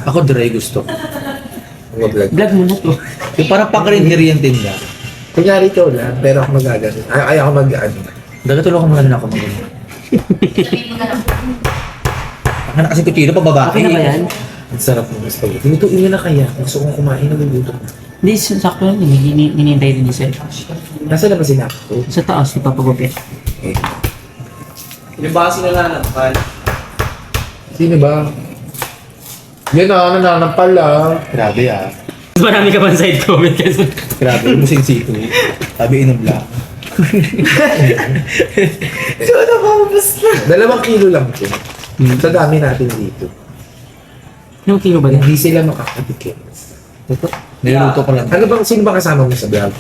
[SPEAKER 5] Ako dry gusto.
[SPEAKER 2] Mag-vlog.
[SPEAKER 1] Vlog mo na to.
[SPEAKER 5] Yung parang pang-ingredient din na.
[SPEAKER 2] Kunyari ikaw lang, pero ako mag-agano. Ay, ako mag-ano.
[SPEAKER 5] Dagatulong ko muna na ako mag Ang na kasi kuchilo, pababa.
[SPEAKER 1] Okay na ba yan?
[SPEAKER 2] Ang sarap ng spaghetti. Lutuin nyo na kaya. Gusto kong kumain na luluto.
[SPEAKER 1] Hindi, sakto lang. Hinihintay din ni Sir.
[SPEAKER 2] Nasa labas ako.
[SPEAKER 1] Sa taas, ipapagupit.
[SPEAKER 9] Yung baka sinananampal.
[SPEAKER 2] Sino ba? Yan na, nananampal lang.
[SPEAKER 5] Grabe ah.
[SPEAKER 1] Mas marami ka pang side comment kasi.
[SPEAKER 5] Grabe, musing sito. Sabi inom lang.
[SPEAKER 2] So, nakapapos na. 2 kilo lang po. Sa dami natin dito.
[SPEAKER 1] Yung kilo ba na?
[SPEAKER 2] Hindi sila makakatikim.
[SPEAKER 5] Niluluto ko lang.
[SPEAKER 2] Ano bang, sino ba kasama mo sa vlog?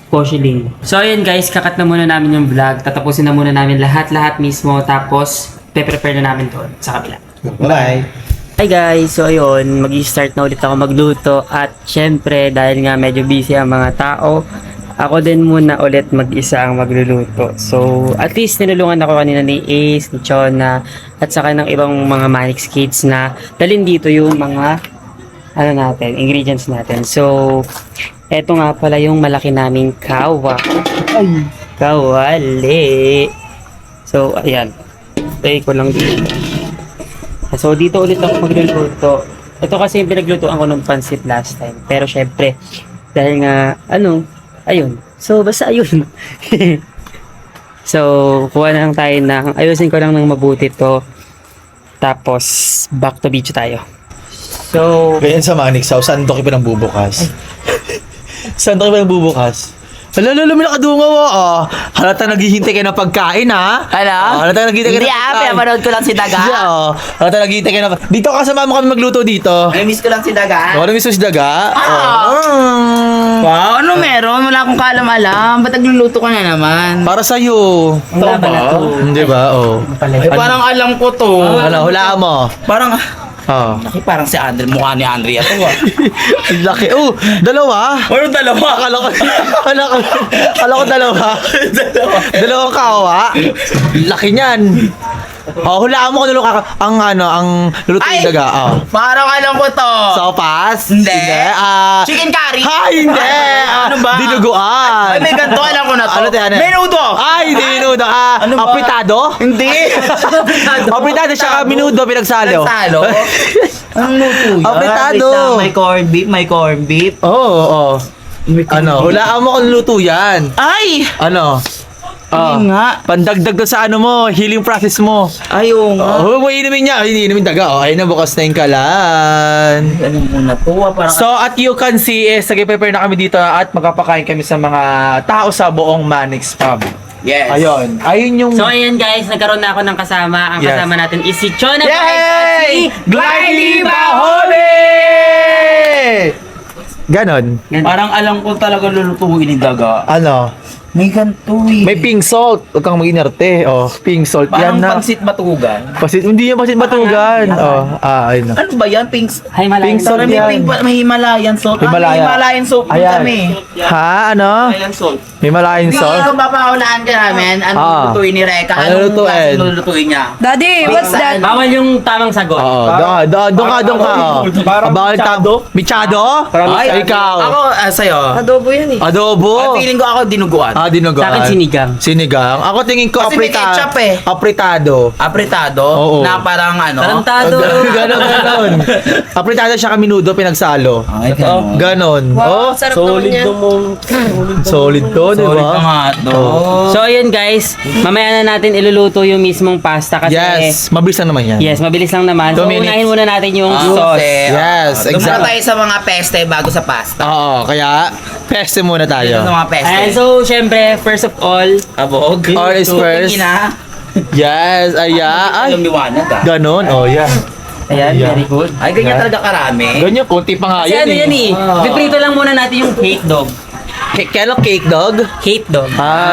[SPEAKER 1] Koshiling. So ayun guys, kakat na muna namin yung vlog. Tatapusin na muna namin lahat-lahat mismo. Tapos, pe-prepare na namin doon sa kabila.
[SPEAKER 5] Bye.
[SPEAKER 1] Hi guys! So ayun, mag-start na ulit ako magluto. At syempre, dahil nga medyo busy ang mga tao, ako din muna ulit mag-isa ang magluluto. So, at least nilulungan ako kanina ni Ace, ni Chona, at saka ng ibang mga Manix kids na dalhin dito yung mga ano natin, ingredients natin. So, eto nga pala yung malaki naming kawali. So, ayan. Play ko lang dito. So, dito ulit ako magluluto. Ito kasi yung pinaglutoan ko ng pansit last time. Pero syempre, dahil nga, ayun. So, basta ayun. So, kuha na lang tayo ng, ayusin ko lang ng mabuti to. Tapos, back to video tayo. So,
[SPEAKER 5] Ganyan sa Manix House, saan to kayo nang bubukas? Saan to kayo nang bubukas? Hala, may nakadungaw ah. Halata naghihintay kayo ng pagkain ha.
[SPEAKER 7] Ano?
[SPEAKER 5] Halata naghihintay kayo ng pagkain.
[SPEAKER 7] pinapanood ko lang si Daga.
[SPEAKER 5] Yeah, halata naghihintay kayo ng dito kasama mo kami magluto dito.
[SPEAKER 7] Namiss ko lang si Daga.
[SPEAKER 5] Ako na miss si Daga.
[SPEAKER 7] Wow, ano meron? Wala akong kaalam-alam. Ba't nagluluto ka na naman?
[SPEAKER 5] Para sa iyo.
[SPEAKER 1] ang laban na to.
[SPEAKER 5] Di ba? Oh.
[SPEAKER 7] Ay, parang alam ko to.
[SPEAKER 5] Hala, hulaan mo.
[SPEAKER 7] Parang,
[SPEAKER 5] Oh.
[SPEAKER 7] parang si Andre. Mukha ni Andrea to ah.
[SPEAKER 5] Ang laki. Oh, dalawa.
[SPEAKER 7] Ano dalawa?
[SPEAKER 5] Akala ko dalawa. Dalawang kawa. Laki niyan. Oh, hulaan mo kung ang luluto
[SPEAKER 7] Ay!
[SPEAKER 5] ng daga. Oh.
[SPEAKER 7] Parang alam ko to.
[SPEAKER 5] Sopas?
[SPEAKER 7] Hindi.
[SPEAKER 5] Chicken
[SPEAKER 7] Chicken curry.
[SPEAKER 5] hindi.
[SPEAKER 7] Ano ba?
[SPEAKER 5] Dinuguan.
[SPEAKER 7] Ay, may ganito. Alam ko na to.
[SPEAKER 5] Ano tayo?
[SPEAKER 7] Menudo.
[SPEAKER 5] Ay, hindi minudo.
[SPEAKER 7] Ano ba?
[SPEAKER 5] Apritado?
[SPEAKER 7] Hindi.
[SPEAKER 5] Apritado siya minudo pinagsalo.
[SPEAKER 7] Nagsalo? Anong luto yan?
[SPEAKER 5] Apritado.
[SPEAKER 7] Wait lang, may corned beef.
[SPEAKER 5] Oo. Ano, hulaan mo kung luto yan.
[SPEAKER 7] Ay!
[SPEAKER 5] Ano?
[SPEAKER 7] Yun nga.
[SPEAKER 5] Pandagdag doon sa ano mo, healing process mo.
[SPEAKER 7] Ayaw nga.
[SPEAKER 5] Huwag mo inumin niya. Ay, inumin daga. Oh, ayun na, bukas na yung kalan.
[SPEAKER 7] Ano muna to? Parang
[SPEAKER 5] So, at you can see is, nag-prepare na kami dito at magpapakain kami sa mga tao sa buong Manix Pub.
[SPEAKER 7] Yes.
[SPEAKER 2] Ayun. Ayun yung...
[SPEAKER 1] So ayan guys, nagkaroon na ako ng kasama. Ang
[SPEAKER 2] Yes.
[SPEAKER 1] kasama natin is si Chona Vibes at
[SPEAKER 2] Yay!
[SPEAKER 1] si
[SPEAKER 2] Glidey Baholi! Ganon.
[SPEAKER 7] Parang alam ko talaga lulutuin ni Daga.
[SPEAKER 2] Ano?
[SPEAKER 7] May ganito eh.
[SPEAKER 2] May pink salt. Huwag kang mag-inerte. Oh, pink salt.
[SPEAKER 7] Parang
[SPEAKER 2] Yan na.
[SPEAKER 7] pansit batugan.
[SPEAKER 2] Hindi yung pasit batugan. Oh, ayun na.
[SPEAKER 7] Ano ba yan? Pink
[SPEAKER 1] Himalayan.
[SPEAKER 2] Pink salt
[SPEAKER 7] May,
[SPEAKER 2] yan.
[SPEAKER 7] may Himalayan salt.
[SPEAKER 2] Himalaya.
[SPEAKER 7] May Himalayan salt din
[SPEAKER 2] Ayan.
[SPEAKER 7] kami.
[SPEAKER 2] Ha? Ano?
[SPEAKER 7] Himalayan salt.
[SPEAKER 2] Himalayan
[SPEAKER 7] Hindi
[SPEAKER 2] salt?
[SPEAKER 7] ko papaulaan ka namin. Ano lulutuin ni Reka?
[SPEAKER 2] Ano
[SPEAKER 7] Anong
[SPEAKER 2] lutuin?
[SPEAKER 7] klaseng lulutuin niya?
[SPEAKER 3] Daddy, what's that?
[SPEAKER 1] Bawal yung tamang sagot.
[SPEAKER 2] Oo, doon ka. Parang Michado? Ay, ikaw.
[SPEAKER 7] Ako, sa'yo.
[SPEAKER 3] Adobo yan eh.
[SPEAKER 2] Adobo.
[SPEAKER 7] Feeling ko ako dinuguan.
[SPEAKER 2] Dinuguan.
[SPEAKER 1] Sa akin sinigang.
[SPEAKER 2] Sinigang. Ako tingin ko
[SPEAKER 7] Kasi may ketchup eh.
[SPEAKER 2] Apritado.
[SPEAKER 7] Apretado.
[SPEAKER 2] Oo.
[SPEAKER 7] Na parang ano.
[SPEAKER 1] Tarantado.
[SPEAKER 2] Ganon. Apritado siya minudo pinagsalo.
[SPEAKER 7] Ay, ganun.
[SPEAKER 2] Ganon. Oh,
[SPEAKER 3] Sarap naman yan.
[SPEAKER 2] solid to, di
[SPEAKER 7] Solid
[SPEAKER 2] ba?
[SPEAKER 7] ka nga to.
[SPEAKER 1] So ayun guys, mamaya na natin iluluto yung mismong pasta kasi
[SPEAKER 2] Yes, mabilis lang naman yan.
[SPEAKER 1] yes, mabilis lang naman. So
[SPEAKER 2] 2 minutes.
[SPEAKER 1] unahin muna natin yung
[SPEAKER 7] Ah,
[SPEAKER 1] sauce.
[SPEAKER 7] kasi,
[SPEAKER 2] Yes,
[SPEAKER 7] Doon muna
[SPEAKER 2] exact.
[SPEAKER 7] tayo sa mga peste bago sa pasta.
[SPEAKER 2] Oo, kaya peste muna
[SPEAKER 7] Doon sa
[SPEAKER 2] tayo.
[SPEAKER 7] mga peste.
[SPEAKER 1] And so syempre, first of all,
[SPEAKER 7] Abog.
[SPEAKER 2] All is first.
[SPEAKER 7] Tingin
[SPEAKER 2] Yes, ay.
[SPEAKER 7] Lumiwanag ah.
[SPEAKER 2] Ganon, oh yeah.
[SPEAKER 1] ayan,
[SPEAKER 2] Yeah.
[SPEAKER 1] very good.
[SPEAKER 7] Ay, ganyan talaga karami.
[SPEAKER 2] Ganyan, konti pa nga
[SPEAKER 1] Kasi ano yan eh,
[SPEAKER 7] Ah.
[SPEAKER 1] piprito lang muna natin yung hate dog.
[SPEAKER 2] Kailan cake dog?
[SPEAKER 1] Hate dog.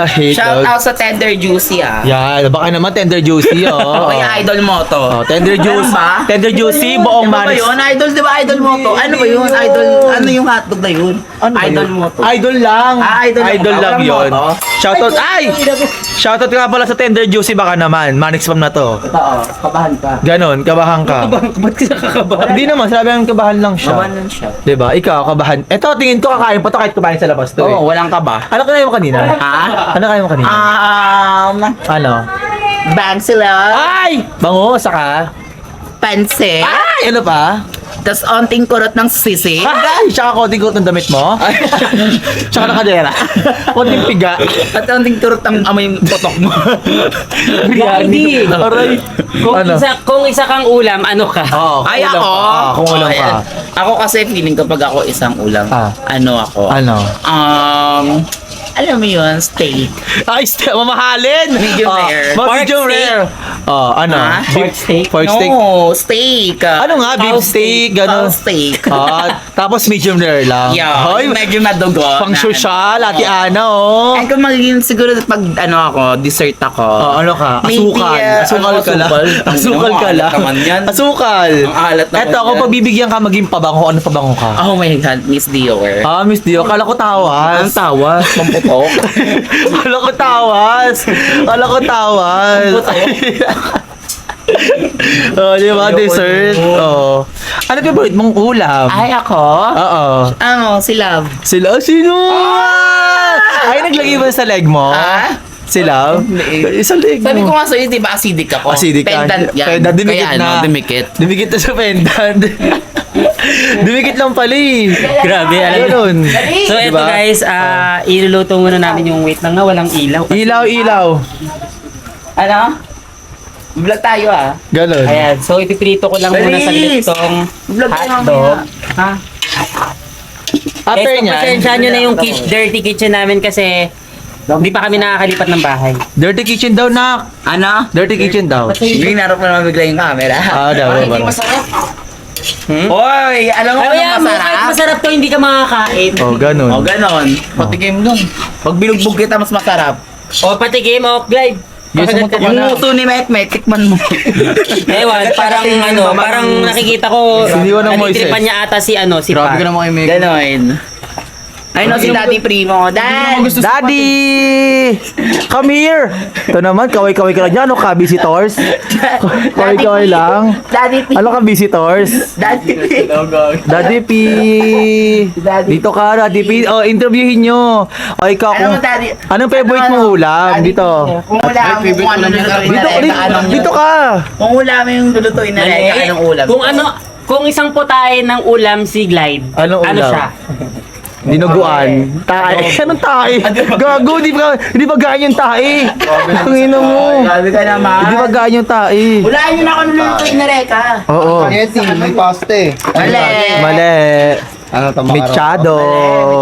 [SPEAKER 2] Hate
[SPEAKER 7] Shout
[SPEAKER 2] dog.
[SPEAKER 7] out sa Tender Juicy ah.
[SPEAKER 2] Yan, baka naman tender juicy, oh.
[SPEAKER 7] Ako yung idol mo to.
[SPEAKER 2] Oh, tender juice.
[SPEAKER 7] Ano ba?
[SPEAKER 2] Tender juicy, buong
[SPEAKER 7] Ano ba
[SPEAKER 2] manis.
[SPEAKER 7] yun? Idol, di ba idol mo to? Ano ba yun? Idol, ano yung hotdog na yun? Idol mo to.
[SPEAKER 2] Idol lang.
[SPEAKER 7] Idol lang.
[SPEAKER 2] lang
[SPEAKER 7] Walang
[SPEAKER 2] yun.
[SPEAKER 7] moto.
[SPEAKER 2] Shoutout, Shoutout nga pala sa tender juicy, baka naman. Manix Spam na to.
[SPEAKER 7] Oo, kabahan ka.
[SPEAKER 2] Ganon, kabahan ka.
[SPEAKER 1] Ba't kasi kakabahan?
[SPEAKER 2] Hindi naman, sabi ang kabahan lang siya.
[SPEAKER 7] Kabahan lang siya.
[SPEAKER 2] Diba? Ikaw, kabahan. Eto, tingin ko kakain pa to kahit kumain sa labas to eh.
[SPEAKER 7] Oo, walang kaba.
[SPEAKER 2] Ano kaya mo kanina?
[SPEAKER 7] Ha?
[SPEAKER 2] Ano kaya mo kanina? Ano?
[SPEAKER 7] Bang sila.
[SPEAKER 2] Ay! Bango, saka.
[SPEAKER 7] Pansit.
[SPEAKER 2] Ay! Ano pa?
[SPEAKER 7] Tas onting kurot ng sisig.
[SPEAKER 2] Ay! Tsaka konting kurot ng damit mo. Tsaka nakadera. Konting piga.
[SPEAKER 7] At onting kurot ng amoy yung potok mo.
[SPEAKER 1] Hindi.
[SPEAKER 2] Aray. Ano?
[SPEAKER 1] Kung isa kang ulam, ano ka?
[SPEAKER 2] Oo,
[SPEAKER 7] Ay,
[SPEAKER 2] ulam
[SPEAKER 7] ako.
[SPEAKER 2] ka. Kung ulam ka.
[SPEAKER 7] Ayan. Ako kasi feeling ko pag ako isang ulam, ano ako?
[SPEAKER 2] Ano?
[SPEAKER 7] Alam mo yun, steak.
[SPEAKER 2] Ay, mamahalin!
[SPEAKER 7] Medium rare.
[SPEAKER 2] Medium
[SPEAKER 1] Pork
[SPEAKER 2] rare. Ano?
[SPEAKER 7] Ha?
[SPEAKER 1] Pork steak?
[SPEAKER 2] Pork steak.
[SPEAKER 7] No, steak.
[SPEAKER 2] Ano nga? Beef
[SPEAKER 7] Cow
[SPEAKER 2] steak, gano'n.
[SPEAKER 7] Cow steak.
[SPEAKER 2] Tapos medium rare lang.
[SPEAKER 7] Yeah,
[SPEAKER 2] Hoy,
[SPEAKER 7] medyo madugo.
[SPEAKER 2] pang
[SPEAKER 7] na-
[SPEAKER 2] social, Ate Ana, oh.
[SPEAKER 7] Ay, kung magiging siguro pag ano ako, dessert ako.
[SPEAKER 2] Ano ka?
[SPEAKER 7] Maybe,
[SPEAKER 2] Asukal. Asukal
[SPEAKER 7] ano,
[SPEAKER 2] ka lang.
[SPEAKER 7] asukal?
[SPEAKER 2] Asukal ka
[SPEAKER 7] Ang
[SPEAKER 2] lang.
[SPEAKER 7] alat naman yan.
[SPEAKER 2] Asukal.
[SPEAKER 7] Ang alat naman
[SPEAKER 2] Eto, kung
[SPEAKER 7] yan.
[SPEAKER 2] pagbibigyan ka maging pabango, ano pabango ka?
[SPEAKER 7] Oh my God, Miss Dior.
[SPEAKER 2] Miss Dio, kala ko tawas.
[SPEAKER 7] Ang tawa, pamputok.
[SPEAKER 2] Kala ko tawas. Kala ko tawas. Di ba? Dessert. Oh. Ano favorite mong ulam?
[SPEAKER 7] Ay, ako?
[SPEAKER 2] Oo.
[SPEAKER 7] Ano, si Love.
[SPEAKER 2] Sila? Sino? Ay, naglagay ba sa leg mo? Sila? Sa leg mo.
[SPEAKER 7] Sabi ko nga sa'yo, di ba acidic ako?
[SPEAKER 2] Acidic ka.
[SPEAKER 7] Pendant yan.
[SPEAKER 2] Pendant, dumikit
[SPEAKER 7] Kaya,
[SPEAKER 2] na.
[SPEAKER 7] ano, dumikit.
[SPEAKER 2] Dumikit na sa pendant. Dumikit lang pala eh.
[SPEAKER 1] Grabe, alam mo.
[SPEAKER 2] Ganun.
[SPEAKER 1] So ito
[SPEAKER 2] Diba?
[SPEAKER 1] guys, iluluto muna namin yung wait lang na walang ilaw.
[SPEAKER 2] Ilaw.
[SPEAKER 7] Ano? Vlog tayo ah.
[SPEAKER 2] Ganun.
[SPEAKER 1] Ayan, so ipiprito ko lang muna sa
[SPEAKER 7] Bilis!
[SPEAKER 1] litong
[SPEAKER 7] Vlog tayo
[SPEAKER 1] hotdog.
[SPEAKER 7] mamaya.
[SPEAKER 2] After
[SPEAKER 1] Guys,
[SPEAKER 2] niyan,
[SPEAKER 1] pasensyahan nyo na yung dirty kitchen namin kasi hindi pa kami nakakalipat ng bahay.
[SPEAKER 2] dirty kitchen daw na.
[SPEAKER 7] Ano?
[SPEAKER 2] Dirty kitchen daw.
[SPEAKER 7] Hindi narap na bigla yung camera.
[SPEAKER 2] Daw.
[SPEAKER 7] Oy, alam mo
[SPEAKER 1] Kaya
[SPEAKER 7] ano
[SPEAKER 1] mo, kahit
[SPEAKER 7] masarap?
[SPEAKER 1] masarap to, hindi ka makakain.
[SPEAKER 2] Ganun.
[SPEAKER 7] O, ganon. Patikim dun. Pag binugbog kita, mas masarap.
[SPEAKER 1] O, patikim, o, glide.
[SPEAKER 2] Yes, mo to
[SPEAKER 7] Yung luto ni Mekmek, tikman mo.
[SPEAKER 1] Ewan, parang nakikita ko,
[SPEAKER 2] Siniwan ng Moises.
[SPEAKER 1] natitripan niya ata si Pat.
[SPEAKER 2] naman kay Meg.
[SPEAKER 7] Ganon. Ay, no, si Daddy Primo. Dad!
[SPEAKER 2] Daddy! Come here! Ito naman, kaway-kaway ka lang dyan. Ano ka, visitors? Kaway-kaway lang.
[SPEAKER 7] Daddy P.
[SPEAKER 2] Ano ka, visitors?
[SPEAKER 7] Daddy P.
[SPEAKER 2] Daddy P! Dito ka, Daddy P. O, interviewin nyo. O, ikaw,
[SPEAKER 7] Ano mo, Daddy?
[SPEAKER 2] anong favorite mong ulam? Dito.
[SPEAKER 7] Kung wala mo kung ano lulutuin na Reka, anong
[SPEAKER 2] Dito ka!
[SPEAKER 7] Kung wala mo yung lulutuin na Reka, anong ulam?
[SPEAKER 1] Kung isang putahe ng ulam si Glide,
[SPEAKER 2] Anong
[SPEAKER 1] ano
[SPEAKER 2] ulam?
[SPEAKER 1] siya?
[SPEAKER 2] Dinuguan. Tae. Anong tae? Gago, di ba gaan yung tae? Ang ina mo.
[SPEAKER 7] Sabi ka naman.
[SPEAKER 2] Di ba gaan yung tae?
[SPEAKER 7] Wala nyo na kung lulutuin na Reka.
[SPEAKER 2] Oo.
[SPEAKER 8] May paste.
[SPEAKER 7] Mali.
[SPEAKER 2] Mali.
[SPEAKER 8] Ano tama
[SPEAKER 4] Mechado.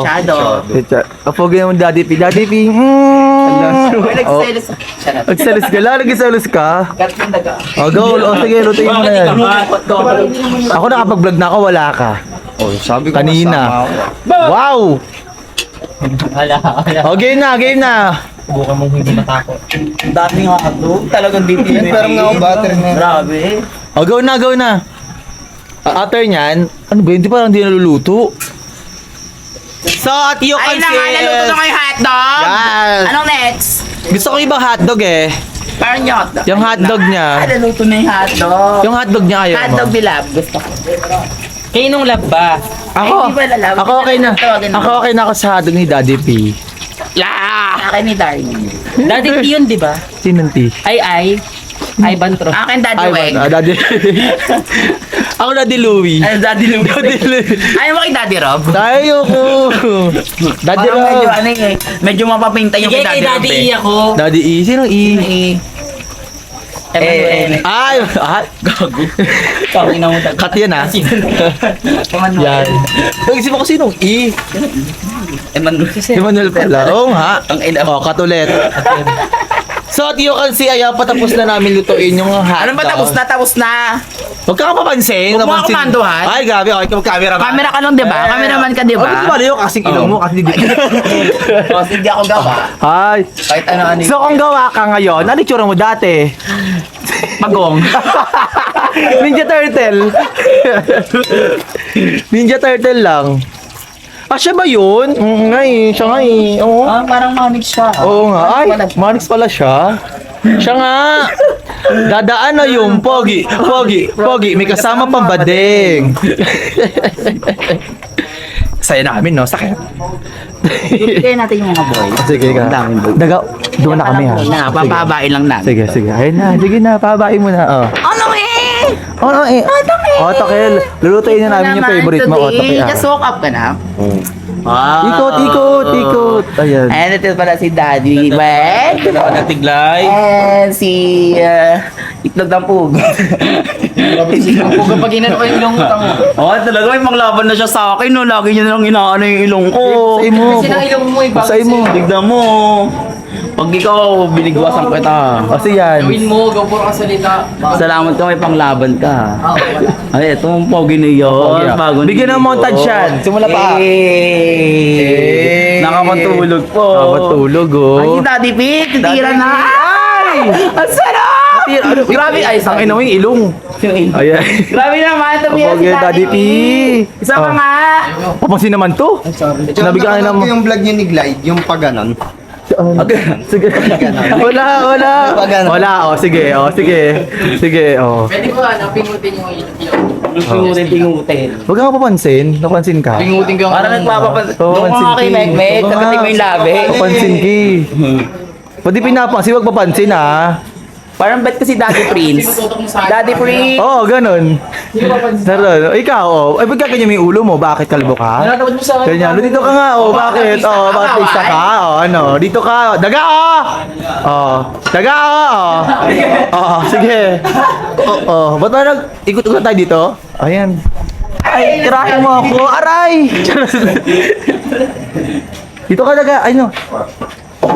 [SPEAKER 7] Masyado.
[SPEAKER 4] Pogi naman Daddy P. Daddy P. Oh, nagselos ka lang. Nagselos ka. Oh, go. Oh, sige. Lutuin mo na yan. Ako nakapag-vlog na ako. Wala ka.
[SPEAKER 8] Oh, sabi ko
[SPEAKER 4] Kanina. Wow! Oh, game na. Game na.
[SPEAKER 9] Subukan mong hindi matakot.
[SPEAKER 7] Dami nga ato. Talagang DPM.
[SPEAKER 8] Pero nga ako battery na.
[SPEAKER 7] Grabe.
[SPEAKER 4] Oh, go na. Go na. After nyan, ano ba? Hindi parang hindi naluluto. So, at you
[SPEAKER 7] Ay
[SPEAKER 4] can
[SPEAKER 7] na nga, naluto na kayo hotdog.
[SPEAKER 4] Yes.
[SPEAKER 7] Anong next?
[SPEAKER 4] Gusto ko ibang hotdog eh.
[SPEAKER 7] Parang yung hotdog.
[SPEAKER 4] Yung hotdog niya.
[SPEAKER 7] Ah, naluto na yung hotdog.
[SPEAKER 4] Yung hotdog niya ayaw mo.
[SPEAKER 7] Hotdog bilab. Gusto ko.
[SPEAKER 1] Kayo nung lab ba?
[SPEAKER 4] Ako,
[SPEAKER 7] Ay, di ba lalaban?
[SPEAKER 4] ako okay na.
[SPEAKER 7] Tawagin mo.
[SPEAKER 4] Ako okay na ako sa hotdog ni Daddy P.
[SPEAKER 7] Akin ni Darnie.
[SPEAKER 1] Dati yun, di ba?
[SPEAKER 4] Sinong T?
[SPEAKER 1] Ay. Bantro.
[SPEAKER 7] Akin Daddy Weg.
[SPEAKER 4] Daddy. Ako Daddy Louie.
[SPEAKER 7] Ano, Daddy Louie?
[SPEAKER 4] Daddy Louie.
[SPEAKER 7] Ayaw mo kay Daddy Rob?
[SPEAKER 4] Tayo ko. Daddy
[SPEAKER 7] Parang medyo
[SPEAKER 4] Rob.
[SPEAKER 7] ano eh. Medyo mapapinta yung
[SPEAKER 1] Sige,
[SPEAKER 7] kay
[SPEAKER 1] kay
[SPEAKER 7] Daddy Rob
[SPEAKER 1] Daddy
[SPEAKER 7] eh.
[SPEAKER 1] E ako.
[SPEAKER 4] Daddy E. Sinong E?
[SPEAKER 1] Emmanuel.
[SPEAKER 4] Ay, gago.
[SPEAKER 1] Tangina mo talaga.
[SPEAKER 4] Cut yan ah. Yan. Nag-isip ako sinong E.
[SPEAKER 7] Emmanuel.
[SPEAKER 4] Emmanuel pala. Oo nga.
[SPEAKER 7] Ang ina.
[SPEAKER 4] Oh, cut ulit. So at you can see, ayan, patapos na namin lutuin yung hotdog.
[SPEAKER 7] Ano ba tapos na? Tapos na.
[SPEAKER 4] Huwag ka kapapansin.
[SPEAKER 7] Huwag mo ako manduhan.
[SPEAKER 4] Ay, grabe. Okay, camera ba?
[SPEAKER 7] Camera ka nun, di ba? Cameraman ka, di
[SPEAKER 4] Oh, hindi
[SPEAKER 7] ba?
[SPEAKER 4] ba yung kasing ilong mo? Kasi hindi.
[SPEAKER 7] Kasi hindi ako gawa.
[SPEAKER 4] Hi.
[SPEAKER 7] Kahit ano-ano.
[SPEAKER 4] So kung gawa ka ngayon, ano itsura mo dati?
[SPEAKER 7] Pagong.
[SPEAKER 4] Ninja Turtle. Ninja Turtle lang. Ah, siya ba yun? Nga eh, siya nga eh. Oo.
[SPEAKER 7] Parang Manix siya.
[SPEAKER 4] Oo nga. Ay, Manix pala siya. Siya nga. Dadaan na yung pogi. May kasama pang bading. Saya namin, no? Sakit.
[SPEAKER 7] Bigay natin yung mga boy.
[SPEAKER 4] Sige ka. Daga, doon na kami ha.
[SPEAKER 7] Na, papabain lang namin.
[SPEAKER 4] Sige. Ayun na. Sige na, pabain mo na. Oh.
[SPEAKER 7] Ano eh?
[SPEAKER 4] Otokel. Lulutuin na namin yung favorite mo, Otokel.
[SPEAKER 7] Just woke up ka na.
[SPEAKER 4] Ikot. Ayan.
[SPEAKER 7] And ito pala si Daddy Weg.
[SPEAKER 4] Natiglay.
[SPEAKER 7] And si Itlog ng Pugo.
[SPEAKER 1] Pag inano ko yung ilong utang mo.
[SPEAKER 7] Oh, talaga may manglaban na siya sa akin. No? Lagi niya nalang inaano yung ilong ko.
[SPEAKER 4] Say mo.
[SPEAKER 1] Kasi ng ilong mo iba.
[SPEAKER 4] Say mo.
[SPEAKER 7] Tignan mo. Pag ikaw, binigwasan kita.
[SPEAKER 4] Kasi yan.
[SPEAKER 1] Gawin mo, go for kasalita.
[SPEAKER 7] Salamat ka, may panglaban ka. Ay, ito ang pogi na yun. Bago
[SPEAKER 4] Bigyan ng montage yan. Simula pa.
[SPEAKER 7] Nakapatulog po.
[SPEAKER 4] Nakapatulog, oh.
[SPEAKER 7] Ay, Daddy Pete, titira na. Ay! Ang sarap!
[SPEAKER 4] Grabe, ay, sang ina mo yung ilong. Ayan.
[SPEAKER 7] Grabe naman, tumira si
[SPEAKER 4] Pogi, Daddy P.
[SPEAKER 7] Isa pa nga.
[SPEAKER 4] Papansin naman to. Nabigyan ka
[SPEAKER 8] Napanood ko
[SPEAKER 4] naman.
[SPEAKER 8] yung vlog niya ni Glide, yung pag ganon.
[SPEAKER 4] Sige. Wala. Oh, sige. Oh.
[SPEAKER 1] Pwede ko pingutin yung ilong.
[SPEAKER 7] Pingutin.
[SPEAKER 4] Huwag kang papansin. Napansin ka.
[SPEAKER 1] Pingutin ko yung
[SPEAKER 7] Parang nagpapapansin.
[SPEAKER 4] Oo,
[SPEAKER 7] Doon ko nga kay Mekmek, nakating mo yung labi.
[SPEAKER 4] Papansin ki. Pwede pinapansin, huwag papansin ha.
[SPEAKER 7] Parang bet kasi Daddy Prince. Daddy Prince.
[SPEAKER 4] Oo, ganun. Naroon. Ikaw, oh. Ay, ba't ganyan yung ulo mo? Bakit kalbo ka?
[SPEAKER 1] Natawad mo sa akin.
[SPEAKER 4] Ganyan. Dito ka nga, oh. Bakit? Oh, bakit pista ka? Oh, ano? Dito ka. Daga, oh! Oh. Daga, oh! Oh, sige. Oh. Ba't ba ikot-ikot tayo dito? Ayan. Ay, tirahin mo ako. Aray! Dito ka, daga. Ay, no.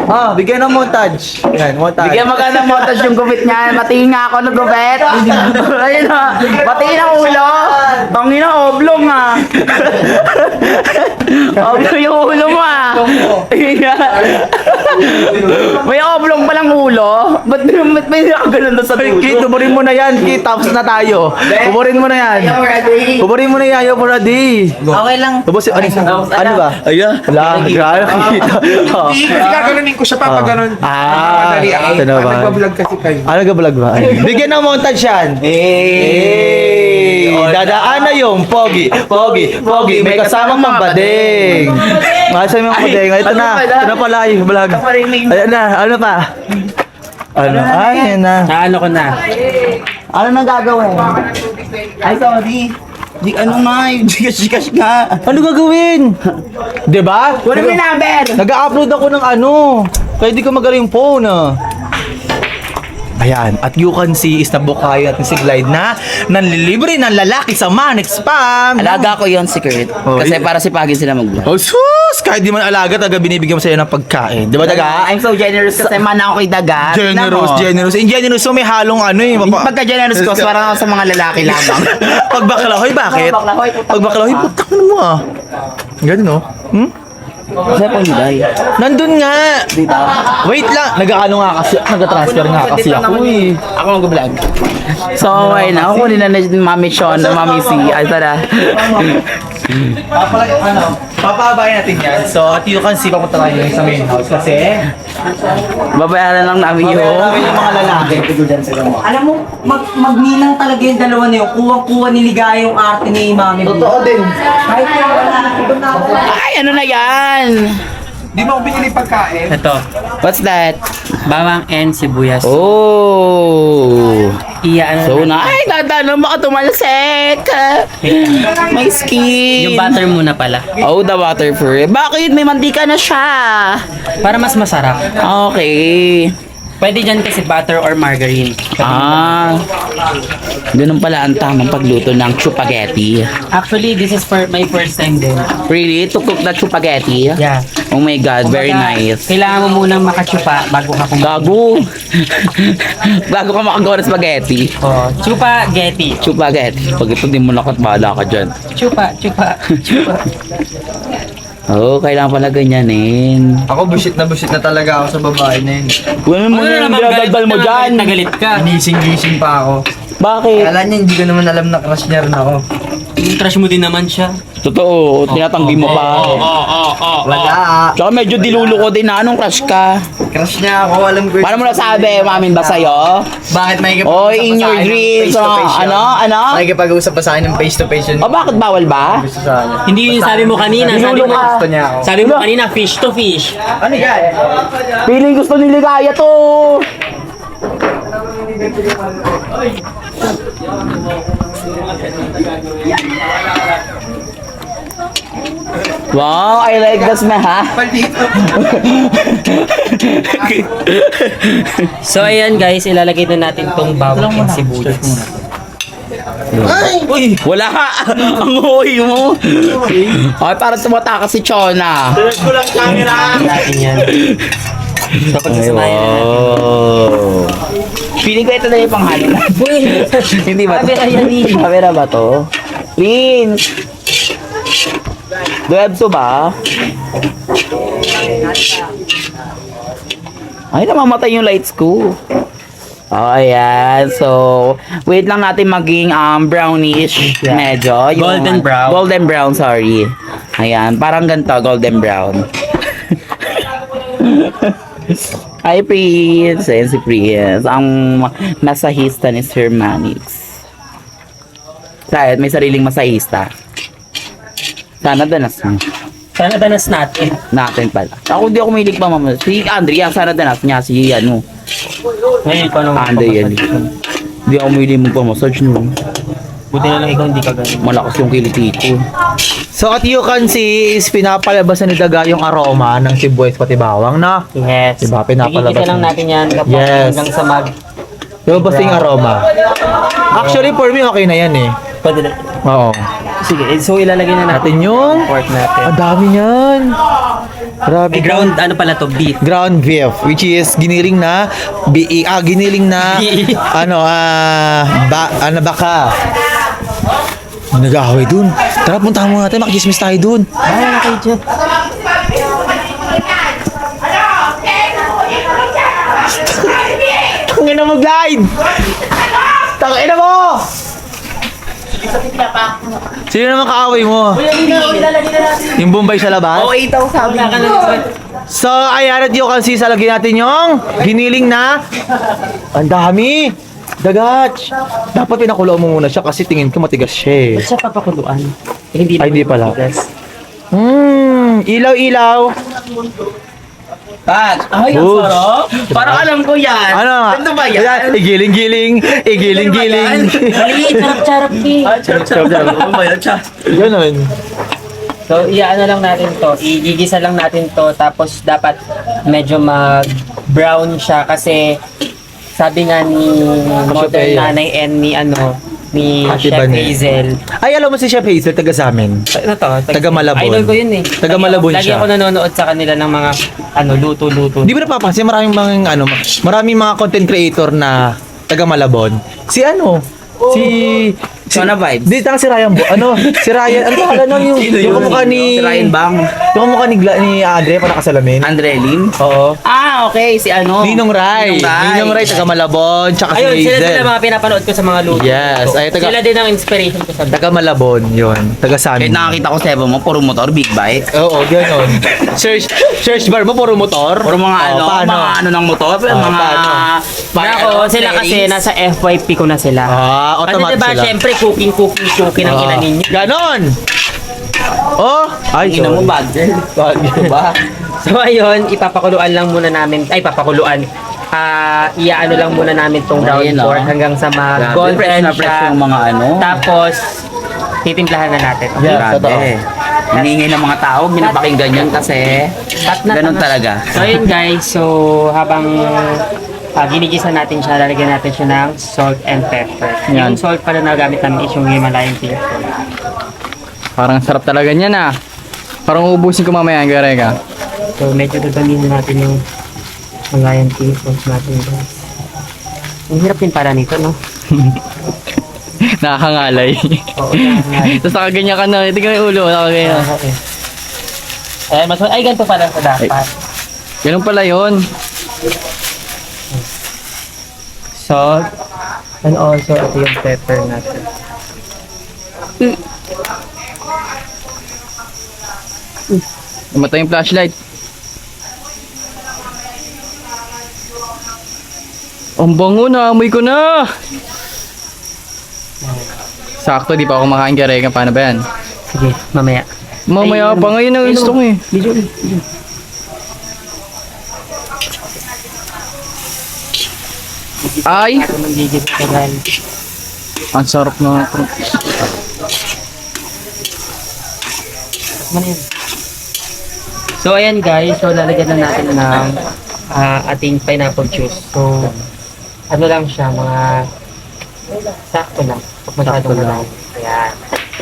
[SPEAKER 4] Ah, bigyan ng montage. Yan, montage.
[SPEAKER 7] Bigyan maganda montage yung gupit niya. Patingin nga ako ng gupit. Ayun na. Patingin ang ulo. Tangin na, oblong ah. Oblong yung ulo mo ah. May oblong palang ulo. Ba't may nakagalan doon sa
[SPEAKER 4] Ay,
[SPEAKER 7] dulo?
[SPEAKER 4] Kit, tuburin mo na yan, Kit. Tapos na tayo. Tuburin mo na yan. Tuburin mo na yan, you're ready.
[SPEAKER 7] Okay lang.
[SPEAKER 4] Tapos, ano ba? Ayan. Wala, grabe kita. Oh.
[SPEAKER 2] Kasi gaganunin ko siya papaganon. Madali ako.
[SPEAKER 4] ito na ba?
[SPEAKER 2] Nagpa-vlog kasi kayo.
[SPEAKER 4] Ano ka vlog ba? Ay, bigyan ng montage yan. Dadaan na yung pogi. May kasamang mambading. Masa yung mambading. Ito na pala yung vlog. Ayan na, ano pa? Ayan na.
[SPEAKER 1] Ano ko na?
[SPEAKER 7] Ano nang gagawin? Ay, sorry. Di ano nga, jikas nga.
[SPEAKER 4] Ano gagawin? Diba?
[SPEAKER 7] Wala mo yung number.
[SPEAKER 4] Nag-upload ako ng ano. Kaya di ko magaling yung phone ah. Ayan, at you can see is nabukayo at si Glide na nanlilibre ng lalaki sa Manix Spam.
[SPEAKER 7] Alaga ko yon secret.
[SPEAKER 4] Oh,
[SPEAKER 7] Kasi
[SPEAKER 4] yeah.
[SPEAKER 7] para sipagin sila mag-vlog.
[SPEAKER 4] Oh, sus! Kahit di man alaga, taga binibigyan mo sa'yo ng pagkain. Di ba, Daga?
[SPEAKER 7] I'm so generous kasi man ako kay Daga.
[SPEAKER 4] Generous. In generous, so may halong ano eh.
[SPEAKER 7] Pagka-generous ko, parang ako sa mga lalaki lamang.
[SPEAKER 4] Pag baklahoy, bakit?
[SPEAKER 7] Baklahoy, putang
[SPEAKER 4] Pag baklahoy, putang mo ah. Ganun no?
[SPEAKER 7] Kasi po hindi.
[SPEAKER 4] Nandun nga.
[SPEAKER 7] Dito.
[SPEAKER 4] Wait lang. Nag-ano nga kasi, nag-transfer nga kasi ako eh.
[SPEAKER 7] Ako mag-vlog. So, ayun na. Ako nila na Mami Sean, Mami C. Ay, tara.
[SPEAKER 4] Papabayan natin yan. So, at you can see, papunta tayo sa main house kasi
[SPEAKER 7] Babayaran lang namin yung...
[SPEAKER 4] namin yung mga lalaki.
[SPEAKER 9] Alam mo, magninang talaga yung dalawa na yun. Kuwang-kuwa niligaya yung arte ni Mami.
[SPEAKER 4] Totoo din.
[SPEAKER 7] Ay, ano na yan?
[SPEAKER 2] Di mo ako binili pagkain.
[SPEAKER 1] Ito,
[SPEAKER 7] What's that?
[SPEAKER 1] bawang and sibuyas.
[SPEAKER 7] Oh.
[SPEAKER 1] Iya,
[SPEAKER 7] So
[SPEAKER 1] ano
[SPEAKER 7] na, ay, dadalo mo ka tumalsik. May skin.
[SPEAKER 1] yung butter muna pala.
[SPEAKER 7] Oh, the water first. Bakit? May mantika na siya.
[SPEAKER 1] Para mas masarap.
[SPEAKER 7] Okay.
[SPEAKER 1] Pwede dyan kasi butter or margarine.
[SPEAKER 7] Ah. Ganun pala ang tamang pagluto ng chupaghetti.
[SPEAKER 1] Actually, this is for my first time din.
[SPEAKER 7] Really? To cook the chupaghetti?
[SPEAKER 1] Yeah.
[SPEAKER 7] Oh my God, very
[SPEAKER 1] Kumbaga,
[SPEAKER 7] nice.
[SPEAKER 1] Kailangan mo munang makachupa bago ka kumain.
[SPEAKER 7] Gago. Bago ka makagawa ng spaghetti.
[SPEAKER 1] Oh, chupa-getti.
[SPEAKER 7] Chupaghetti. Pag ito, di mo nakat bahala ka dyan.
[SPEAKER 1] Chupa.
[SPEAKER 7] Oh, kailangan pala ganyanin.
[SPEAKER 9] Ako, busit na talaga ako sa babae na yun.
[SPEAKER 7] Kunin mo na yung binadaldal mo dyan.
[SPEAKER 1] Nagalit ka.
[SPEAKER 9] Gising-gising pa ako.
[SPEAKER 7] Bakit?
[SPEAKER 9] Kala niya, hindi ko naman alam na crush niya rin ako.
[SPEAKER 1] Yung crush mo din naman siya.
[SPEAKER 7] Totoo, tinatanggi mo pa.
[SPEAKER 9] Wala.
[SPEAKER 7] Tsaka medyo diluluko din na. Anong crush ka?
[SPEAKER 9] Crush niya ako, alam ko.
[SPEAKER 7] Paano mo nasabi? Umamin ba sa'yo?
[SPEAKER 9] Bakit may
[SPEAKER 7] Oh, in your dreams. Ano?
[SPEAKER 9] Nakikipag-usap pa sa akin ng face-to-face yun.
[SPEAKER 7] O bakit bawal ba?
[SPEAKER 9] Gusto sa kanya.
[SPEAKER 1] Hindi yun yung sabi mo kanina.
[SPEAKER 7] Niluloko ka.
[SPEAKER 9] Gusto niya ako.
[SPEAKER 1] Sabi mo kanina, fish to fish.
[SPEAKER 9] Ano yan?
[SPEAKER 7] Piling gusto ni Ligaya to. Wow, I like this man, ha?
[SPEAKER 1] So ayan guys, ilalagay na natin tong bawang and sibuyas.
[SPEAKER 7] Uy, wala ka. Ang uwi mo. Ay, parang tumatakas si Chona.
[SPEAKER 1] Natin yan. So pagsasamahin na natin.
[SPEAKER 7] Oh. Feeling ko ito na yung panghalo natin. Hindi ba ito?
[SPEAKER 1] Camera yan eh.
[SPEAKER 7] Camera ba to? Lin! Web to ba? Ay, namamatay yung lights ko. Oh, ayan. So, wait lang natin maging brownish medyo. Yung,
[SPEAKER 1] Golden brown.
[SPEAKER 7] Golden brown, sorry. Ayan, parang ganito, golden brown. Hi, Prince. Ayan si Prince. Ang masahista ni Sir Manix. Kahit may sariling masahista. Sana danas mo.
[SPEAKER 1] Sana danas natin.
[SPEAKER 7] Natin pala. Ako hindi ako mahilig pa mama. Si Andrea, sana danas niya. Si ano.
[SPEAKER 1] Ngayon pa nung
[SPEAKER 7] Andrea yan. Hindi ako mahilig magpamassage no.
[SPEAKER 1] Buti na lang ikaw hindi ka ganun.
[SPEAKER 7] Malakas yung kiliti ko.
[SPEAKER 4] So at you can see is pinapalabas na ni Daga yung aroma ng sibuyas pati bawang na.
[SPEAKER 1] Yes.
[SPEAKER 4] Diba, pinapalabas
[SPEAKER 1] Igigisa lang
[SPEAKER 4] mo.
[SPEAKER 1] natin yan kapag
[SPEAKER 4] Yes.
[SPEAKER 1] hanggang sa mag...
[SPEAKER 4] Lumabas yung aroma. Actually for me okay na yan eh.
[SPEAKER 1] Pwede na.
[SPEAKER 4] Oo.
[SPEAKER 1] Sige, so ilalagay na natin
[SPEAKER 4] Natin yung
[SPEAKER 1] pork natin.
[SPEAKER 4] ang dami niyan. Grabe.
[SPEAKER 1] May ground, ano pala to, beef.
[SPEAKER 4] Ground beef which is giniling na baka. Nag-aaway dun. Tara, puntahan mo natin. Makikismis tayo dun.
[SPEAKER 1] Ay, okay dyan.
[SPEAKER 4] Tangina mo, Glide! Tangina mo! Sino naman kaaway mo? Yung Bombay sa labas?
[SPEAKER 7] Oh, 8,000 sabi niya.
[SPEAKER 4] So, ayan at you can see sa lagyan natin yung giniling na. Ang dami! Dagat! Dapat pinakulo mo muna siya kasi tingin ko matigas siya eh.
[SPEAKER 1] Siya papakuluan. Hindi
[SPEAKER 4] Ay, hindi pala.
[SPEAKER 1] Yes.
[SPEAKER 4] Ilaw-ilaw.
[SPEAKER 7] Ay, ang
[SPEAKER 4] Oops.
[SPEAKER 7] sarap. Parang alam ko yan.
[SPEAKER 4] Ano nga?
[SPEAKER 7] Ano ba yan?
[SPEAKER 4] Igiling-giling. Igiling-giling.
[SPEAKER 1] Mali, charap-charap eh.
[SPEAKER 7] Ano ba yan, Cha?
[SPEAKER 4] Ganon.
[SPEAKER 1] So, iyaano lang natin to. Igigisa lang natin to. Tapos, dapat medyo mag-brown siya kasi sabi nga ni Modern Nanay and ni
[SPEAKER 4] Ate
[SPEAKER 1] Chef
[SPEAKER 4] Bane.
[SPEAKER 1] Hazel.
[SPEAKER 4] Ay, alam mo si Chef Hazel, taga sa amin.
[SPEAKER 1] Ano to?
[SPEAKER 4] Taga Malabon.
[SPEAKER 1] Idol ko yun eh.
[SPEAKER 4] Taga Malabon
[SPEAKER 1] Lagi
[SPEAKER 4] siya.
[SPEAKER 1] ako nanonood sa kanila ng mga luto-luto.
[SPEAKER 4] Di ba napapansin, maraming mga content creator na taga Malabon. Si
[SPEAKER 8] Sona vibes.
[SPEAKER 4] Di, si Ryan si Ryan, ano pangalan nun yung kamukha ni...
[SPEAKER 8] Si Ryan Bang.
[SPEAKER 4] Yung kamukha ni Andre, pa nakasalamin.
[SPEAKER 8] Andre Lin.
[SPEAKER 4] Oo.
[SPEAKER 8] Ah, okay. Si ano?
[SPEAKER 4] Ninong Rai. Ninong Rai, taga Malabon, tsaka
[SPEAKER 1] Ayun,
[SPEAKER 4] si
[SPEAKER 1] sila
[SPEAKER 4] Hazel.
[SPEAKER 1] mga pinapanood ko sa mga luto.
[SPEAKER 4] Yes, ay, taga-
[SPEAKER 1] Sila din ang inspiration ko sa
[SPEAKER 4] Taga Malabon, yun. Taga sa
[SPEAKER 8] Kahit
[SPEAKER 4] amin.
[SPEAKER 8] nakakita ko sa mo, puro motor, big bike.
[SPEAKER 4] Oo, gano'n. Search bar mo, puro motor.
[SPEAKER 8] Puro mga
[SPEAKER 4] paano?
[SPEAKER 8] mga ano ng motor, mga
[SPEAKER 4] paano?
[SPEAKER 1] Nako, sila kasi nasa FYP ko na sila. Kasi
[SPEAKER 4] Automatic
[SPEAKER 1] diba,
[SPEAKER 4] sila.
[SPEAKER 1] syempre, cooking ang ina ninyo.
[SPEAKER 4] Ganon! Oh! Ay,
[SPEAKER 8] Ina mo bad girl.
[SPEAKER 4] ba?
[SPEAKER 1] So, ayun, ipapakuluan lang muna namin, iaano lang muna namin tong round
[SPEAKER 8] Ayun,
[SPEAKER 1] 4 hanggang sa
[SPEAKER 8] Fresh
[SPEAKER 1] mag-golden
[SPEAKER 8] na fresh
[SPEAKER 1] siya.
[SPEAKER 8] yung mga ano.
[SPEAKER 1] Tapos, titimplahan na natin.
[SPEAKER 4] Yeah, totoo.
[SPEAKER 8] Grabe. Hinihingi ng mga tao, binapakinggan yun kasi ganun talaga.
[SPEAKER 1] So, ayun guys, so habang ginigisa natin siya, lalagyan natin siya ng salt and pepper. Yung salt pala na gamit namin is yung Himalayan pink salt.
[SPEAKER 7] Parang sarap talaga niyan ah. Parang ubusin ko mamaya ang garega.
[SPEAKER 1] So, medyo dadamin natin yung Himalayan pink salt natin guys. Ang hirap din para nito, no?
[SPEAKER 7] Nakakangalay.
[SPEAKER 1] Oo, nakakangay.
[SPEAKER 7] Tapos nakaganyan ka na. Tingnan yung ulo. Nakaganyan.
[SPEAKER 1] Okay. Ay, ganito pala sa dapat.
[SPEAKER 7] Ganun pala yun.
[SPEAKER 1] Salt. And also, ito yung pepper natin.
[SPEAKER 7] Namatay yung flashlight. Ang bango na. Amoy ko na. Sakto, di pa ako makain garega. Paano ba yan?
[SPEAKER 1] Sige, mamaya.
[SPEAKER 7] Mamaya pa ngayon ang gusto ko eh.
[SPEAKER 1] Video.
[SPEAKER 7] Ay!
[SPEAKER 1] Ito magigit ka dahil.
[SPEAKER 7] Ang sarap na ito.
[SPEAKER 1] So, ayan guys. So, lalagyan na natin ng ating pineapple juice. So, ano lang siya, mga sakto lang. Huwag masyadong lang. Ayan.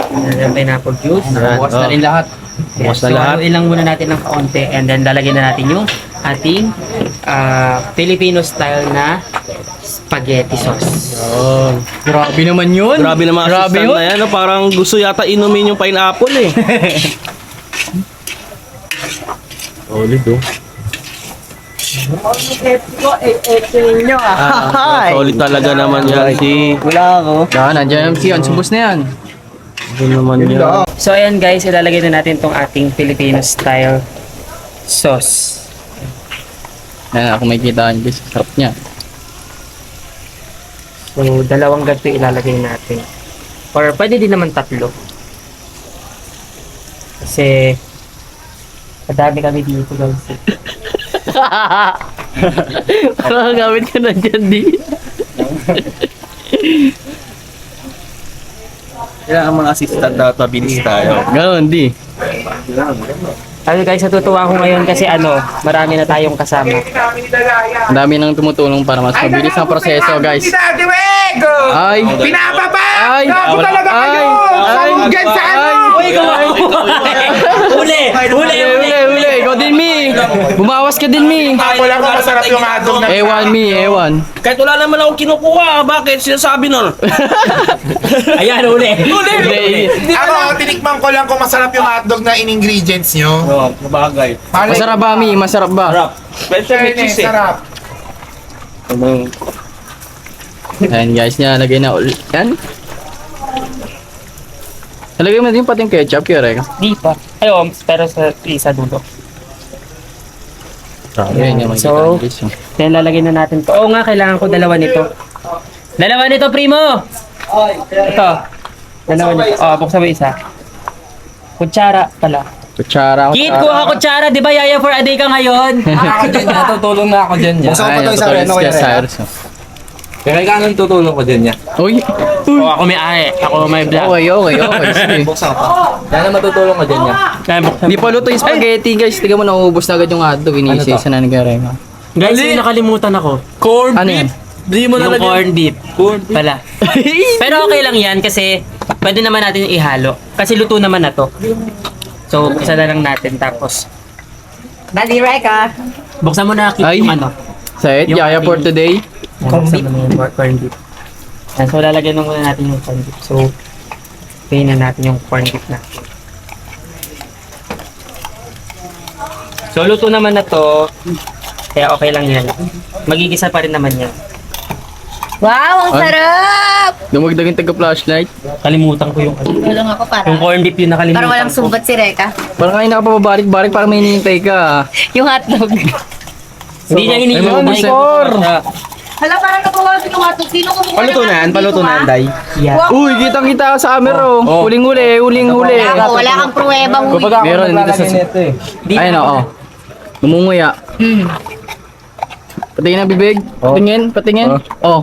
[SPEAKER 1] Ayan yung pineapple juice.
[SPEAKER 8] Bukas na rin lahat.
[SPEAKER 1] Yes, so, haluin lang muna natin ng kaunti and then lalagyan na natin yung ating Filipino style na spaghetti sauce.
[SPEAKER 7] Grabe naman yun.
[SPEAKER 10] Grabe naman ang
[SPEAKER 7] Grabe
[SPEAKER 10] assistant
[SPEAKER 7] yun.
[SPEAKER 10] na yan. No? Parang gusto yata inumin yung pineapple eh. Solid oh. Solid talaga naman yan si...
[SPEAKER 7] Yan, nandiyan yung siyan. Subos na yan.
[SPEAKER 10] Ano naman yan.
[SPEAKER 1] So ayan guys, ilalagay na natin tong ating Filipino style sauce.
[SPEAKER 7] Yan, ako may kitaan guys. Sarap niya.
[SPEAKER 1] So dalawang ganito ilalagay natin. Or pwede din naman tatlo. Kasi madami kami dito guys.
[SPEAKER 7] Parang gamit ko na dyan di.
[SPEAKER 10] Kailangan mga assistant na mabilis tayo.
[SPEAKER 7] Ganon di.
[SPEAKER 1] Ano guys, natutuwa ako ngayon kasi marami na tayong kasama.
[SPEAKER 7] Ang dami nang tumutulong para mas mabilis ang proseso guys.
[SPEAKER 2] Daddy Wego!
[SPEAKER 7] Ay!
[SPEAKER 2] Pinapapa!
[SPEAKER 7] Ay!
[SPEAKER 2] Gago talaga kayo! Saan dyan sa ano?
[SPEAKER 1] Huli!
[SPEAKER 7] Huli! Ikaw din, Mi! Bumawas ka din, Mi!
[SPEAKER 2] Wala ko masarap yung adong na.
[SPEAKER 7] Ewan, Mi! Ewan.
[SPEAKER 10] Kahit wala naman akong kinukuha, bakit? Sinasabi nun.
[SPEAKER 1] Ayan, huli!
[SPEAKER 2] Ako, tinikman ko lang kung masarap yung hotdog na in-ingredients nyo.
[SPEAKER 10] Oo, sabagay.
[SPEAKER 7] Masarap ba, Mi? Masarap ba?
[SPEAKER 10] Sarap. Special with cheese eh.
[SPEAKER 2] Sarap.
[SPEAKER 7] Ayan guys, nilalagay na ulit. Yan. Nalagay mo din pati yung ketchup, Yorek.
[SPEAKER 1] Di pa. Ayun, pero sa isa dulo.
[SPEAKER 7] Ayan, yung
[SPEAKER 1] So,
[SPEAKER 7] makikita guys.
[SPEAKER 1] then lalagay na natin to. Oo nga, kailangan ko dalawa nito. Dalawa nito, primo! Ito. Dalawa nito. Oh, buksan mo isa. Kutsara pala.
[SPEAKER 7] Kutsara.
[SPEAKER 1] Kit, kuha kutsara. Di ba, Yaya for a day ka ngayon?
[SPEAKER 8] Natutulong na ako dyan.
[SPEAKER 7] Ay, natutulis ka, Cyrus.
[SPEAKER 8] Kaya kailangan tutulong ko dyan niya.
[SPEAKER 7] Uy!
[SPEAKER 1] Oo, ako may ahe. Ako may vlog.
[SPEAKER 7] Okay. Sige.
[SPEAKER 8] Buksan ko. Kaya matutulong ko dyan niya.
[SPEAKER 1] Kaya buksan
[SPEAKER 7] Hindi pa luto yung spaghetti guys. Tiga mo, nauubos na agad yung hotdog. Iniisa-isa na nag-arema.
[SPEAKER 1] Guys, may nakalimutan ako.
[SPEAKER 10] Corned
[SPEAKER 7] Ano yan?
[SPEAKER 10] beef Di mo
[SPEAKER 1] Yung
[SPEAKER 10] nalagyan.
[SPEAKER 1] corn beef. Pala. Pero okay lang yan kasi pwede naman natin yung ihalo. Kasi luto naman na to. So, isa na lang natin. Tapos,
[SPEAKER 3] Dali, Reka.
[SPEAKER 1] buksan mo na
[SPEAKER 4] Ay.
[SPEAKER 1] yung ano.
[SPEAKER 4] Set,
[SPEAKER 1] Yung
[SPEAKER 4] yaya for
[SPEAKER 1] ating-
[SPEAKER 4] today.
[SPEAKER 1] Buksan mo na yung corn beef. Yan, so, lalagyan na muna natin yung corn beef. So, pain na natin yung corn beef na. So, luto naman na to. Kaya okay lang yan. Magigisa pa rin naman yan.
[SPEAKER 3] Wow, ang sarap!
[SPEAKER 4] Dumagdag yung taga-flashlight.
[SPEAKER 1] Kalimutan ko yung
[SPEAKER 3] Tulong ako para.
[SPEAKER 1] yung corn beef yung nakalimutan
[SPEAKER 3] Para walang
[SPEAKER 1] ko.
[SPEAKER 3] sumbat si Reka.
[SPEAKER 4] Parang kayo nakapabalik-balik, parang may hinihintay ka.
[SPEAKER 3] Yung hotdog.
[SPEAKER 1] Hindi niya hinihingi.
[SPEAKER 4] Ay,
[SPEAKER 1] May
[SPEAKER 4] score!
[SPEAKER 3] Hala, parang nabawasan yung hotdog. Sino kumuha
[SPEAKER 10] Paluto na yan, paluto na yan, Day.
[SPEAKER 1] Yeah.
[SPEAKER 4] Uy, kitang-kita ka sa camera, oh. Huling-huli, huling-huli.
[SPEAKER 3] Wala kang pruwebang huli.
[SPEAKER 4] Meron dito sa... Ayun, oo. Lumunguya. Patingin ang bibig. Patingin, patingin. Oh.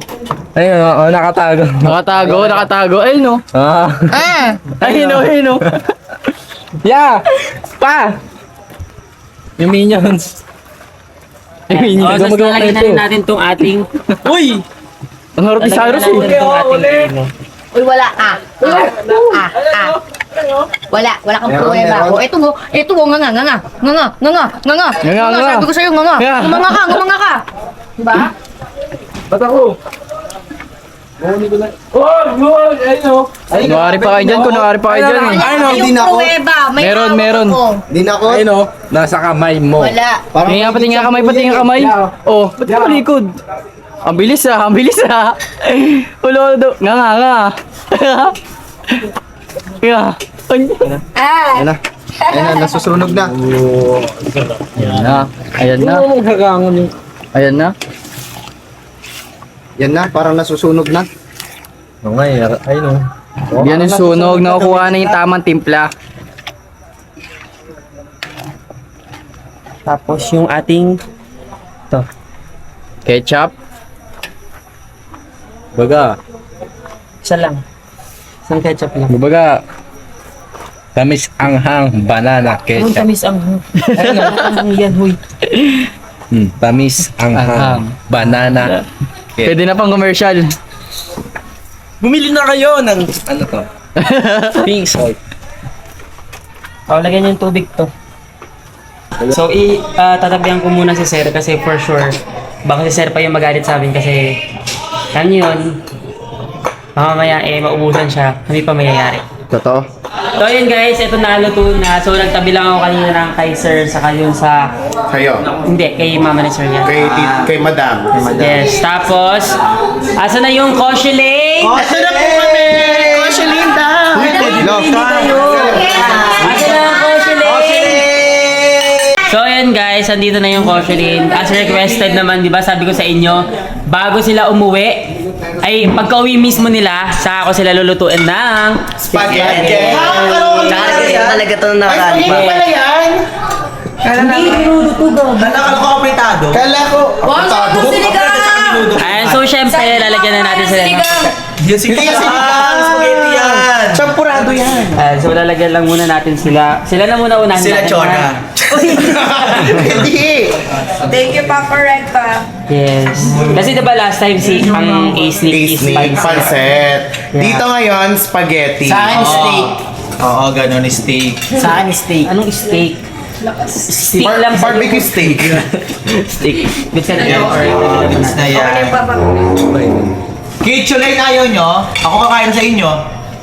[SPEAKER 10] Ayun, nakatago.
[SPEAKER 4] Nakatago. Ayun, oh. Ayun, oh, ayun, oh.
[SPEAKER 10] Yeah! Pa! Yung minions.
[SPEAKER 1] Oh, tapos lalagyan na rin natin itong ating...
[SPEAKER 10] Uy!
[SPEAKER 4] Ang harap ni Cyrus,
[SPEAKER 1] Lalagyan natin
[SPEAKER 4] eh.
[SPEAKER 1] itong ating ano.
[SPEAKER 3] Uy, wala. Wala kang pruweba. O, eto mo, nga. Sabi ko sa'yo, nga.
[SPEAKER 4] Nga.
[SPEAKER 3] Ngumanga ka. Diba?
[SPEAKER 4] Kunwari pa kayo dyan, kunwari pa kayo dyan, eh.
[SPEAKER 3] Ay, no,
[SPEAKER 10] di na ako.
[SPEAKER 3] pruweba. May
[SPEAKER 4] Meron,
[SPEAKER 3] hawak
[SPEAKER 4] meron.
[SPEAKER 3] ako.
[SPEAKER 10] Din ako. Ayun o, nasa kamay mo.
[SPEAKER 3] Wala.
[SPEAKER 4] Patingin nga kamay, patingin nga kamay. Oh, ba't ka malikod? Ang bilis, ah, ang bilis, ah. Ulo, ulo, nga. Nga.
[SPEAKER 3] Ah.
[SPEAKER 10] Ayun na, nasusunog na.
[SPEAKER 4] Ayan na. Ayan na. Ayan na.
[SPEAKER 10] Yan na, parang nasusunog na. Oo nga, ayun o.
[SPEAKER 4] Yan yung sunog. Nakukuha na yung tamang timpla.
[SPEAKER 1] Tapos yung ating... Ito.
[SPEAKER 4] Ketchup.
[SPEAKER 10] Baga,
[SPEAKER 1] Isa lang. Isang ketchup lang.
[SPEAKER 10] baga, tamis anghang banana
[SPEAKER 1] Ang
[SPEAKER 10] ketchup.
[SPEAKER 1] tamis ang... Ang yan, huy.
[SPEAKER 10] Tamis anghang banana.
[SPEAKER 4] Pwede na pang commercial.
[SPEAKER 10] Bumili na kayo ng ano to? Pink salt.
[SPEAKER 1] O, lagyan niyo yung tubig to. So, tatabihan ko muna si Sir kasi for sure, baka si Sir pa yung magalit sa amin kasi ano yun, mamamaya maubusan siya, kami pa mayayari.
[SPEAKER 10] Totoo?
[SPEAKER 1] So, yun guys, ito na luto na. So, nagtabi lang ako kanina ng kay Sir, saka yun sa...
[SPEAKER 2] Kayo.
[SPEAKER 1] Hindi, kay Mama ni Sir yan.
[SPEAKER 2] Kay Madam.
[SPEAKER 1] Yes, tapos, asa na yung Koshelay?
[SPEAKER 2] Asa na po kami!
[SPEAKER 1] Koshelinda!
[SPEAKER 2] Love ka.
[SPEAKER 1] Asa na yung Koshelay? So, ayan guys, andito na yung Koshelay. As requested naman, di ba, sabi ko sa inyo, bago sila umuwi, ay pagka-uwi mismo nila, saka ako sila lulutuin ng
[SPEAKER 2] Spaghetti.
[SPEAKER 9] Talaga ito na
[SPEAKER 2] Hindi pala yan.
[SPEAKER 5] Nakakala ko apretado.
[SPEAKER 2] Kala ko. Apretado.
[SPEAKER 1] Ayan, so syempre, lalagyan na natin sila ng...
[SPEAKER 5] Yan si spaghetti yan.
[SPEAKER 2] Champurado yan.
[SPEAKER 1] So lalagyan lang muna natin sila. Sila na muna unahin
[SPEAKER 5] Sila
[SPEAKER 1] natin.
[SPEAKER 5] Chona.
[SPEAKER 2] Hindi.
[SPEAKER 3] Thank you, Papa Reka.
[SPEAKER 1] Yes. Kasi diba last time si ang A-Sneak is
[SPEAKER 2] Isnik,
[SPEAKER 1] spicy.
[SPEAKER 2] pancet. Dito ngayon, spaghetti.
[SPEAKER 9] Sa akin, steak.
[SPEAKER 5] Oo, ganun, steak.
[SPEAKER 9] Sa akin, steak.
[SPEAKER 1] Anong steak? Steak lang sa
[SPEAKER 2] Barbecue steak.
[SPEAKER 1] steak. Bits ka na
[SPEAKER 5] Yan, goods na yan. Kitchulain ayaw nyo? Ako kakain sa inyo.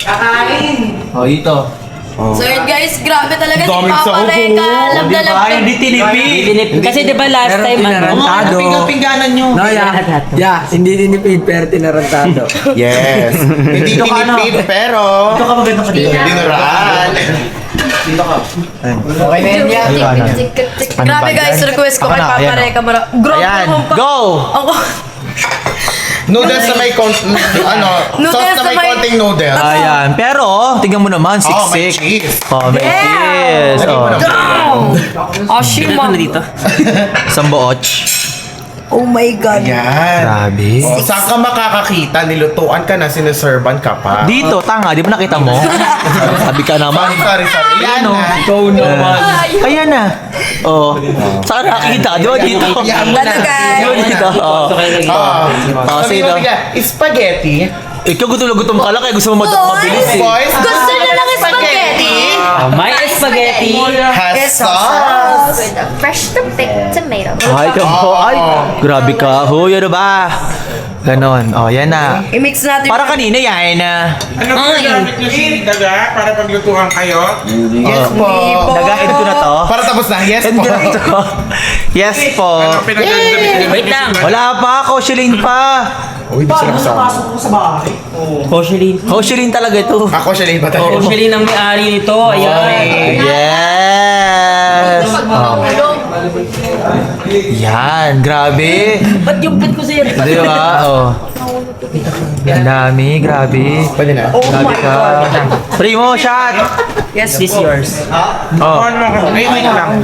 [SPEAKER 3] Kakain.
[SPEAKER 5] Oh, ito.
[SPEAKER 3] So yun guys, grabe talaga si
[SPEAKER 2] Dami sa
[SPEAKER 3] Papa
[SPEAKER 2] upo.
[SPEAKER 3] Reka. Alam na
[SPEAKER 5] Diba? Hindi tinipid.
[SPEAKER 1] Kasi diba last time ano?
[SPEAKER 5] Mga pinggan-pingganan nyo.
[SPEAKER 9] Hindi dinipid, pero tinarantado.
[SPEAKER 2] Yes. Hindi
[SPEAKER 5] Dito ka, ano?
[SPEAKER 2] tinipid, pero
[SPEAKER 5] Ito ka maganda ka dito.
[SPEAKER 2] dinuraan.
[SPEAKER 9] Okay na yan yan.
[SPEAKER 3] Grabe guys, request ko kay
[SPEAKER 5] Ako na,
[SPEAKER 3] Papa
[SPEAKER 5] ayan,
[SPEAKER 3] Reka. Grabe
[SPEAKER 5] Ayan,
[SPEAKER 3] naman pa.
[SPEAKER 5] go!
[SPEAKER 3] Ako.
[SPEAKER 2] Noodles na may
[SPEAKER 3] Noodles
[SPEAKER 2] sauce na
[SPEAKER 3] na
[SPEAKER 2] may
[SPEAKER 3] may-
[SPEAKER 2] konting noodles.
[SPEAKER 5] Ayan, pero tingnan mo naman,
[SPEAKER 2] Oh, may
[SPEAKER 5] siksik.
[SPEAKER 2] cheese.
[SPEAKER 5] Oh, may cheese.
[SPEAKER 2] Lagyan mo
[SPEAKER 5] Oh.
[SPEAKER 2] ng
[SPEAKER 3] Ashima.
[SPEAKER 1] Dito na dito.
[SPEAKER 5] Samboch.
[SPEAKER 9] Oh my God.
[SPEAKER 2] Yan.
[SPEAKER 4] Grabe.
[SPEAKER 2] Oh, saan ka makakakita? Nilutuan ka na, sinuserban ka pa.
[SPEAKER 4] Dito, tanga, di ba nakita mo? Sabi ka naman.
[SPEAKER 2] Sorry. Yan
[SPEAKER 4] Ano?
[SPEAKER 2] na.
[SPEAKER 4] Ikaw naman. Ayan na. Oh. Saan nakakita? Di ba dito?
[SPEAKER 2] Yan mo na.
[SPEAKER 4] Di ba dito? Oh.
[SPEAKER 2] Sabi
[SPEAKER 4] sino?
[SPEAKER 2] mo bigla, spaghetti.
[SPEAKER 4] Ikaw gutom ka lang kaya gusto mo mabilis eh.
[SPEAKER 2] Boys,
[SPEAKER 3] Gusto niya lang spaghetti.
[SPEAKER 1] May spaghetti.
[SPEAKER 2] has sauce.
[SPEAKER 3] With a fresh to pick tomato.
[SPEAKER 4] Ay, po. Ay, grabe ka. Huy, ano ba? Ganon. Oh, yan na.
[SPEAKER 9] I-mix natin.
[SPEAKER 4] Para kanina yan na.
[SPEAKER 2] Ano po gamit niyo si Daga para paglutuan kayo?
[SPEAKER 4] Yes po. Nag-end ko na to.
[SPEAKER 2] Para tapos na, yes
[SPEAKER 4] End
[SPEAKER 2] po.
[SPEAKER 4] ko na to. Yes po.
[SPEAKER 2] Ano pinagdadamit niyo?
[SPEAKER 1] Wait lang.
[SPEAKER 4] Wala pa. Koshelin pa.
[SPEAKER 2] Uy, di sila kasama.
[SPEAKER 1] Koshelin.
[SPEAKER 4] Koshelin talaga ito.
[SPEAKER 2] Ako siya lang ba tayo?
[SPEAKER 1] Koshelin ang may-ari nito. Ayan.
[SPEAKER 4] Yes. Oh. Yan. Grabe.
[SPEAKER 1] Ba't yung pet ko sa'yo?
[SPEAKER 4] Di ba? Oh. Ang dami. Grabe.
[SPEAKER 2] Pwede na.
[SPEAKER 4] Grabe ka. Primo, shot.
[SPEAKER 1] Yes, this yours.
[SPEAKER 4] Oh.
[SPEAKER 2] Ay, wait lang.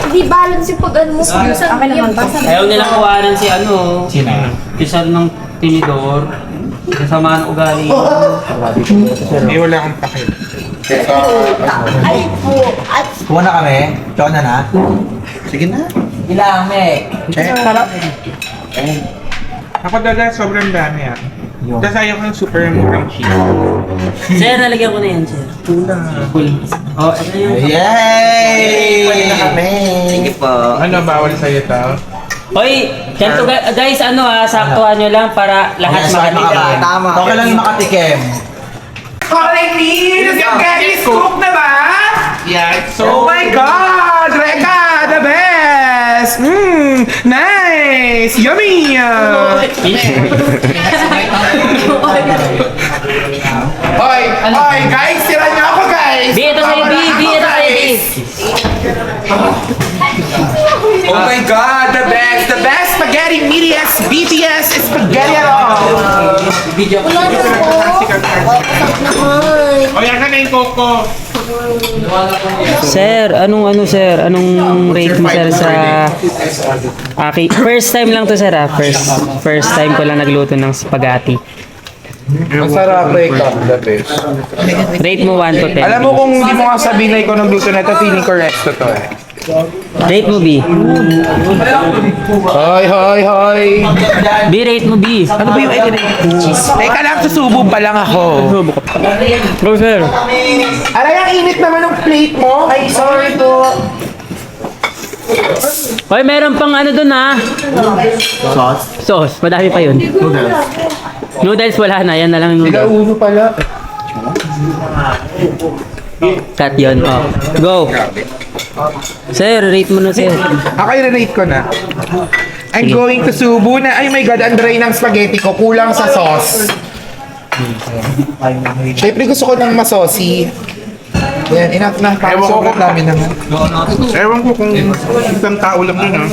[SPEAKER 3] Hindi balance yung pag-ano mo. Akin naman ba?
[SPEAKER 1] Ayaw nilang kawanan si ano. Sino? Isa ng tinidor. Kasama ng ugali.
[SPEAKER 2] Eh, wala akong pakit.
[SPEAKER 4] Kuha na kami. Tsaka na na.
[SPEAKER 2] Sige na.
[SPEAKER 9] Ilang, me.
[SPEAKER 2] Sarap. Ako Daga, sobrang dami ah. Tapos ayaw kang super murang cheese.
[SPEAKER 1] Sir, nalagyan ko na yan, sir. Full. Oh, ito yung...
[SPEAKER 4] Yay!
[SPEAKER 2] Pwede na kami.
[SPEAKER 8] Sige po.
[SPEAKER 2] Ano, bawal sa'yo to?
[SPEAKER 1] Hoy, ganito guys, ano saktuhan nyo lang para lahat makatikim.
[SPEAKER 4] Tama. Okay lang yung makatikim.
[SPEAKER 2] Correct, please! Yung Gary's cook na ba? Yeah, so... Oh my God! Reka, the best! Nice! Yummy! Hoy, guys! Tira niyo ako, guys!
[SPEAKER 1] B, ito sa'yo, B, ito sa'yo, B.
[SPEAKER 2] Oh my God! The best! The best spaghetti medias BTS spaghetti at all! O yan ka na yung coco!
[SPEAKER 1] Sir, anong rate mo sir sa first time lang to sir first time ko lang nagluto ng spaghetti.
[SPEAKER 2] Masarap Reka, the best.
[SPEAKER 1] Rate mo 1 to 10.
[SPEAKER 2] Alam mo kung hindi mo nga sabihin na ikaw nagluto na ito, feeling ko resto to eh.
[SPEAKER 1] Rate mo B.
[SPEAKER 2] Hoy!
[SPEAKER 1] B, rate mo B.
[SPEAKER 2] Ano ba yung Teka lang, susubo pa lang ako.
[SPEAKER 1] Go sir.
[SPEAKER 2] Aray, ang init naman ng plate mo. Ay, sorry po.
[SPEAKER 1] Hoy, meron pang ano dun ha. Sauce. Madami pa yun. Noodles wala na. Yan na lang yung noodles.
[SPEAKER 2] Uno pala.
[SPEAKER 1] Cut yun. Oh. Go. Sir, rate mo na sir.
[SPEAKER 2] Ako i-rate ko na. I'm going to subo na. Ay my God, ang dry ng spaghetti ko. Kulang sa sauce. Siyempre gusto ko ng masosi. Yan, enough na. Parang sobrang dami naman. Ewan ko kung isang tao lang yun ah.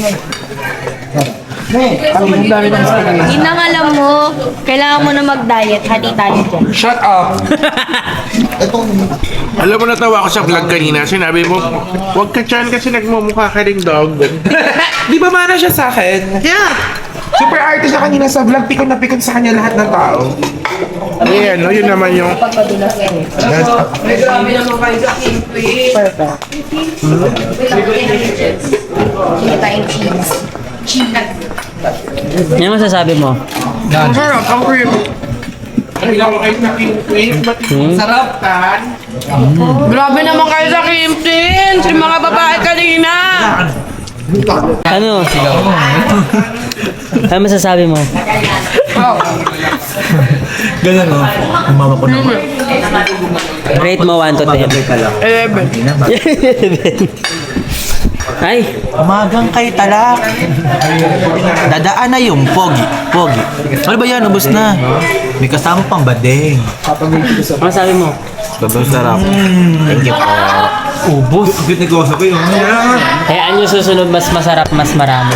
[SPEAKER 2] Ang dami ng spaghetti.
[SPEAKER 3] Hindi nang alam mo, kailangan mo na mag-diet. Hati tayo dyan.
[SPEAKER 2] Shut up! Alam mo, natawa ko sa vlog kanina. Sinabi mo, huwag ka dyan kasi nagmumukha ka ring dog. Di ba mana siya sa akin? Yeah! Super arte siya kanina sa vlog. Pikon na pikon sa kanya lahat ng tao. Ayan, no? Yun naman yung...
[SPEAKER 9] Grabe naman kayo sa Kingpin.
[SPEAKER 3] Hindi tayong cheese. Cheese.
[SPEAKER 1] Ano masasabi mo?
[SPEAKER 2] Ang sarap, ang cream. Ay, lang kayo na Kingpin. Sarap tan.
[SPEAKER 9] Grabe naman kayo sa Kingpin. Si mga babae kanina.
[SPEAKER 1] Ano? Ano masasabi mo?
[SPEAKER 4] Ganun o. Yung mama ko naman.
[SPEAKER 1] Rate mo 1 to 10. 11. Ay,
[SPEAKER 4] Umagang kay talak. Dadaan na yung pogi. Ano ba yan? Ubus na. May kasama pang badeng.
[SPEAKER 1] ano masabi mo?
[SPEAKER 4] Sobrang sarap. Thank you po. Ubus. Good negosyo ko yun.
[SPEAKER 1] Hayaan nyo susunod mas masarap, mas marami.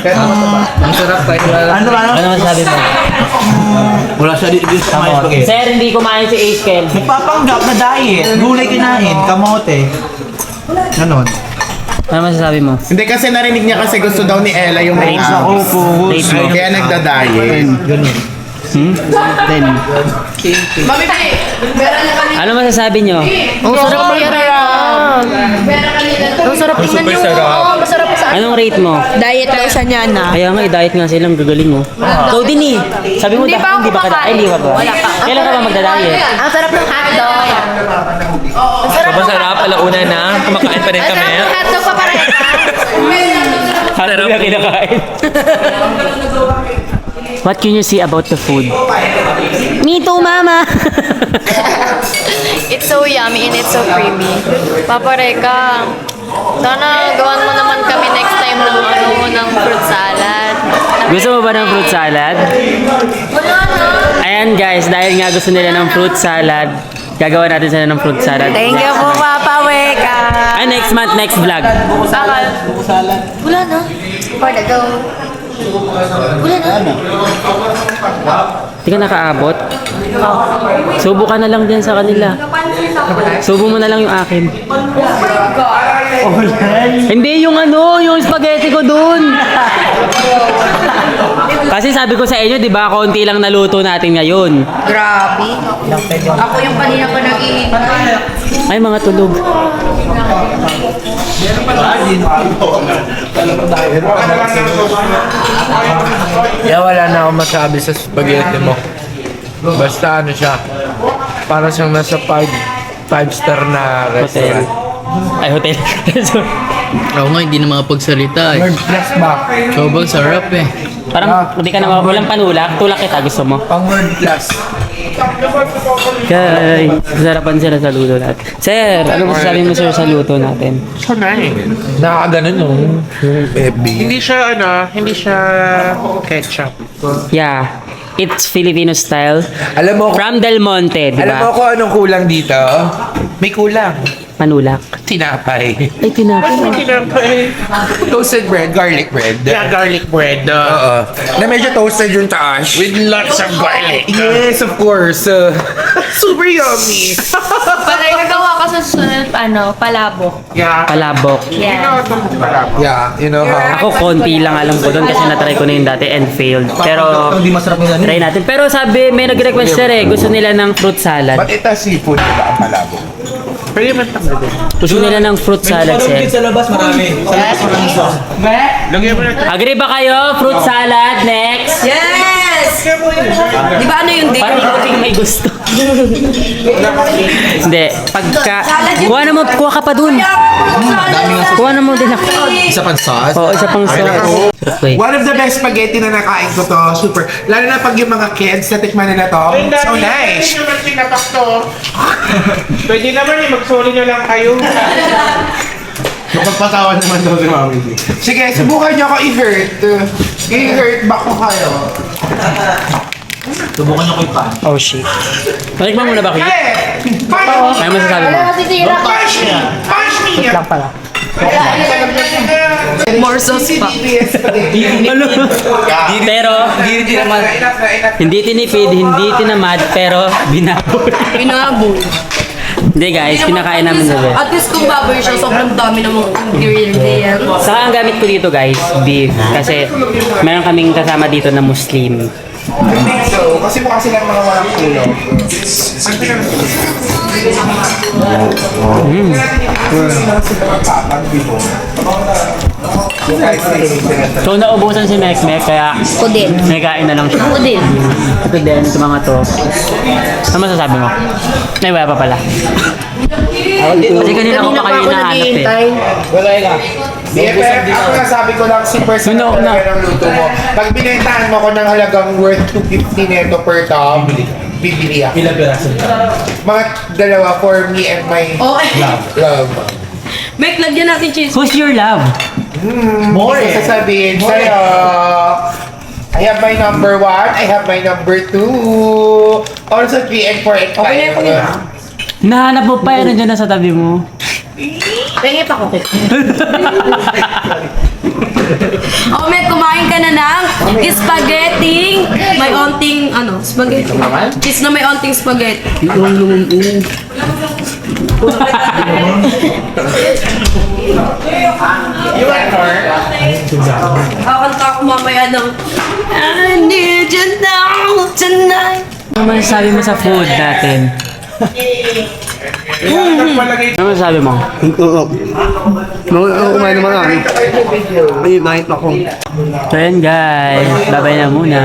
[SPEAKER 4] Ano?
[SPEAKER 1] Ano masabi mo?
[SPEAKER 4] Wala siya dito sa mga spaghetti.
[SPEAKER 1] Sir, hindi kumain si Ace Kel.
[SPEAKER 4] Nagpapanggap na diet. Gulay kinain. Kamote. Ganon.
[SPEAKER 1] Ano masasabi mo?
[SPEAKER 2] Hindi kasi narinig niya kasi gusto daw ni Ella yung may abs.
[SPEAKER 1] Rate mo.
[SPEAKER 2] Kaya nagda-diet.
[SPEAKER 1] Ano masasabi nyo?
[SPEAKER 3] Ang sarap Ang sarap tingnan yung masarap sa
[SPEAKER 1] Anong rate mo?
[SPEAKER 3] diet daw siya niya na.
[SPEAKER 1] Kaya nga, i-diet nga silang gagaling mo. Ikaw din eh. Sabi mo,
[SPEAKER 3] Hindi pa ako
[SPEAKER 1] hindi ba ka
[SPEAKER 3] kumakain.
[SPEAKER 1] hindi ba ba?
[SPEAKER 3] Wala pa.
[SPEAKER 1] Kailan ka ba magda-diet?
[SPEAKER 3] Ang sarap ng hotdog. Ang sarap ng
[SPEAKER 10] Masarap, alauna na. Kumakain pa rin
[SPEAKER 3] Ang
[SPEAKER 10] kami.
[SPEAKER 3] sarap ng hotdog pa pareha.
[SPEAKER 1] Harap na kinakain. What can you say about the food? Me too, mama!
[SPEAKER 3] It's so yummy and it's so creamy. Papa Reka, sana gawan mo naman kami next time ng fruit salad.
[SPEAKER 1] Gusto mo ba ng fruit salad?
[SPEAKER 3] Wala na.
[SPEAKER 1] Ayan guys, dahil nga gusto nila ng fruit salad, gagawa natin sila ng fruit salad.
[SPEAKER 3] Thank you po, Papa Reka.
[SPEAKER 1] Ay, next month, next vlog.
[SPEAKER 3] Wala na. For the go. Wala na.
[SPEAKER 1] Hindi ka nakaabot? Subo ka na lang dyan sa kanila. Subo mo na lang yung akin. Hindi yung yung spaghetti ko dun. Kasi sabi ko sa inyo, di ba, konti lang naluto natin ngayon.
[SPEAKER 3] Grabe. Ako yung kanina pa nag-iintay.
[SPEAKER 1] Ay, mga tulog.
[SPEAKER 10] Kaya wala na akong masabi sa spaghetti mo. Basta ano siya, parang siyang nasa 5-star na
[SPEAKER 1] Hotel.
[SPEAKER 10] restaurant.
[SPEAKER 1] Ay, hotel.
[SPEAKER 8] Oo nga, hindi na makapagsalita eh.
[SPEAKER 10] Third class ba?
[SPEAKER 8] Sobrang sarap eh.
[SPEAKER 1] Parang hindi ka na walang panulak. Tulak kita, gusto mo?
[SPEAKER 10] Pang world class.
[SPEAKER 1] Guys, sarapan sila sa luto natin. Sir, ano masasabi mo sir sa luto natin?
[SPEAKER 10] Nakakaganon yung FB.
[SPEAKER 2] Hindi siya ketchup.
[SPEAKER 1] Yeah, it's Filipino style.
[SPEAKER 2] Alam mo,
[SPEAKER 1] From Del Monte, di
[SPEAKER 2] alam mo
[SPEAKER 1] ba?
[SPEAKER 2] kung anong kulang dito? May kulang.
[SPEAKER 1] Panulak.
[SPEAKER 2] Tinapay.
[SPEAKER 1] Ay, tinapay.
[SPEAKER 2] Tinapay. Toasted bread, garlic bread. Yeah, garlic bread. Oo. Na medyo toasted yung taas. With lots of garlic. Yes, of course. Super yummy.
[SPEAKER 3] Palay nagawa ka sa sunod, palabok.
[SPEAKER 2] Yeah.
[SPEAKER 1] Palabok.
[SPEAKER 3] Yeah.
[SPEAKER 2] Yeah, you know how?
[SPEAKER 1] Ako, konti lang alam ko doon kasi natry ko na yung dati and failed. Pero,
[SPEAKER 5] Hindi masarap yung
[SPEAKER 1] try natin. Pero sabi, may nag-request sir gusto nila ng fruit salad.
[SPEAKER 2] But ito seafood, diba? Ang malabo. Pwede man tanggal din.
[SPEAKER 1] Gusto nila ng fruit salad, sir.
[SPEAKER 5] sa labas, marami. Sa labas, maraming sauce.
[SPEAKER 2] Lagyan mo na.
[SPEAKER 1] Agree ba kayo? Fruit salad, next.
[SPEAKER 3] Yes! Di ba ano yung
[SPEAKER 1] Parang ikaw din may gusto. Hindi. Pagka... Kuha ka pa dun. Kuha na mo din ako.
[SPEAKER 5] Isa pang sauce.
[SPEAKER 1] Oo, isa pang sauce. Wait.
[SPEAKER 2] One of the best spaghetti na nakain ko to. Super. Lalo na pag yung mga kids, natikman nila to. So nice. Pwede naman pinapak to. Pwede naman magsoli na lang kayo. Kapagpatawan naman daw si Mami. Sige, subukan niyo ako i-hurt. I-hurt back ko kayo.
[SPEAKER 5] Subukan niyo ko yung pan.
[SPEAKER 1] Oh, shit. Malikman mo na ba, Kuya?
[SPEAKER 2] Punch!
[SPEAKER 1] Ano masasabi mo?
[SPEAKER 2] Punch me! Punch me!
[SPEAKER 1] Lang pala.
[SPEAKER 3] More sauce pa.
[SPEAKER 1] Ano? Pero, hindi tinipid, hindi tinamad, pero binabol.
[SPEAKER 3] Pinabol.
[SPEAKER 1] Hindi guys, kinakain namin na
[SPEAKER 3] At least kung baboy siya, sobrang dami ng mga ingredients.
[SPEAKER 1] Saka ang gamit ko dito guys, beef. Kasi meron kaming kasama dito na Muslim.
[SPEAKER 2] So, kasi mukha silang mga walang ulo. Ang
[SPEAKER 1] So naubusan si Mekmek, kaya
[SPEAKER 3] Ko din.
[SPEAKER 1] may kain na lang siya.
[SPEAKER 3] Ko din.
[SPEAKER 1] Ito din, ito mga to. Ano masasabi mo? Ay, wala pa pala. Kasi kanina ko pa kayo hinahanap eh.
[SPEAKER 2] BFF, ako nasabi ko lang super sarap
[SPEAKER 1] No, no.
[SPEAKER 2] talaga ng luto mo. Pag binentahan mo ko ng halagang worth 250 neto per tom, bibili ako.
[SPEAKER 5] Ilang piraso?
[SPEAKER 2] Mga dalawa for me and my love.
[SPEAKER 3] Mek, lagyan natin cheese.
[SPEAKER 1] Who's your love?
[SPEAKER 2] More sasabihin sa'yo. I have my number 1, I have my number 2. Also 3 and 4 and 5. Okay na yung
[SPEAKER 1] Nahanap mo pa yan, nandiyan na sa tabi mo.
[SPEAKER 3] Pengi pa ko. Oh, Mek, kumain ka na ng spaghetti. May onting, spaghetti. Cheese na may onting spaghetti. Kakanta ako mamaya ng I need you now tonight.
[SPEAKER 1] Ano masasabi mo sa food natin? Ano masasabi mo?
[SPEAKER 10] Kumain naman namin. Ay, nakita ko.
[SPEAKER 1] So yan guys, babay na muna.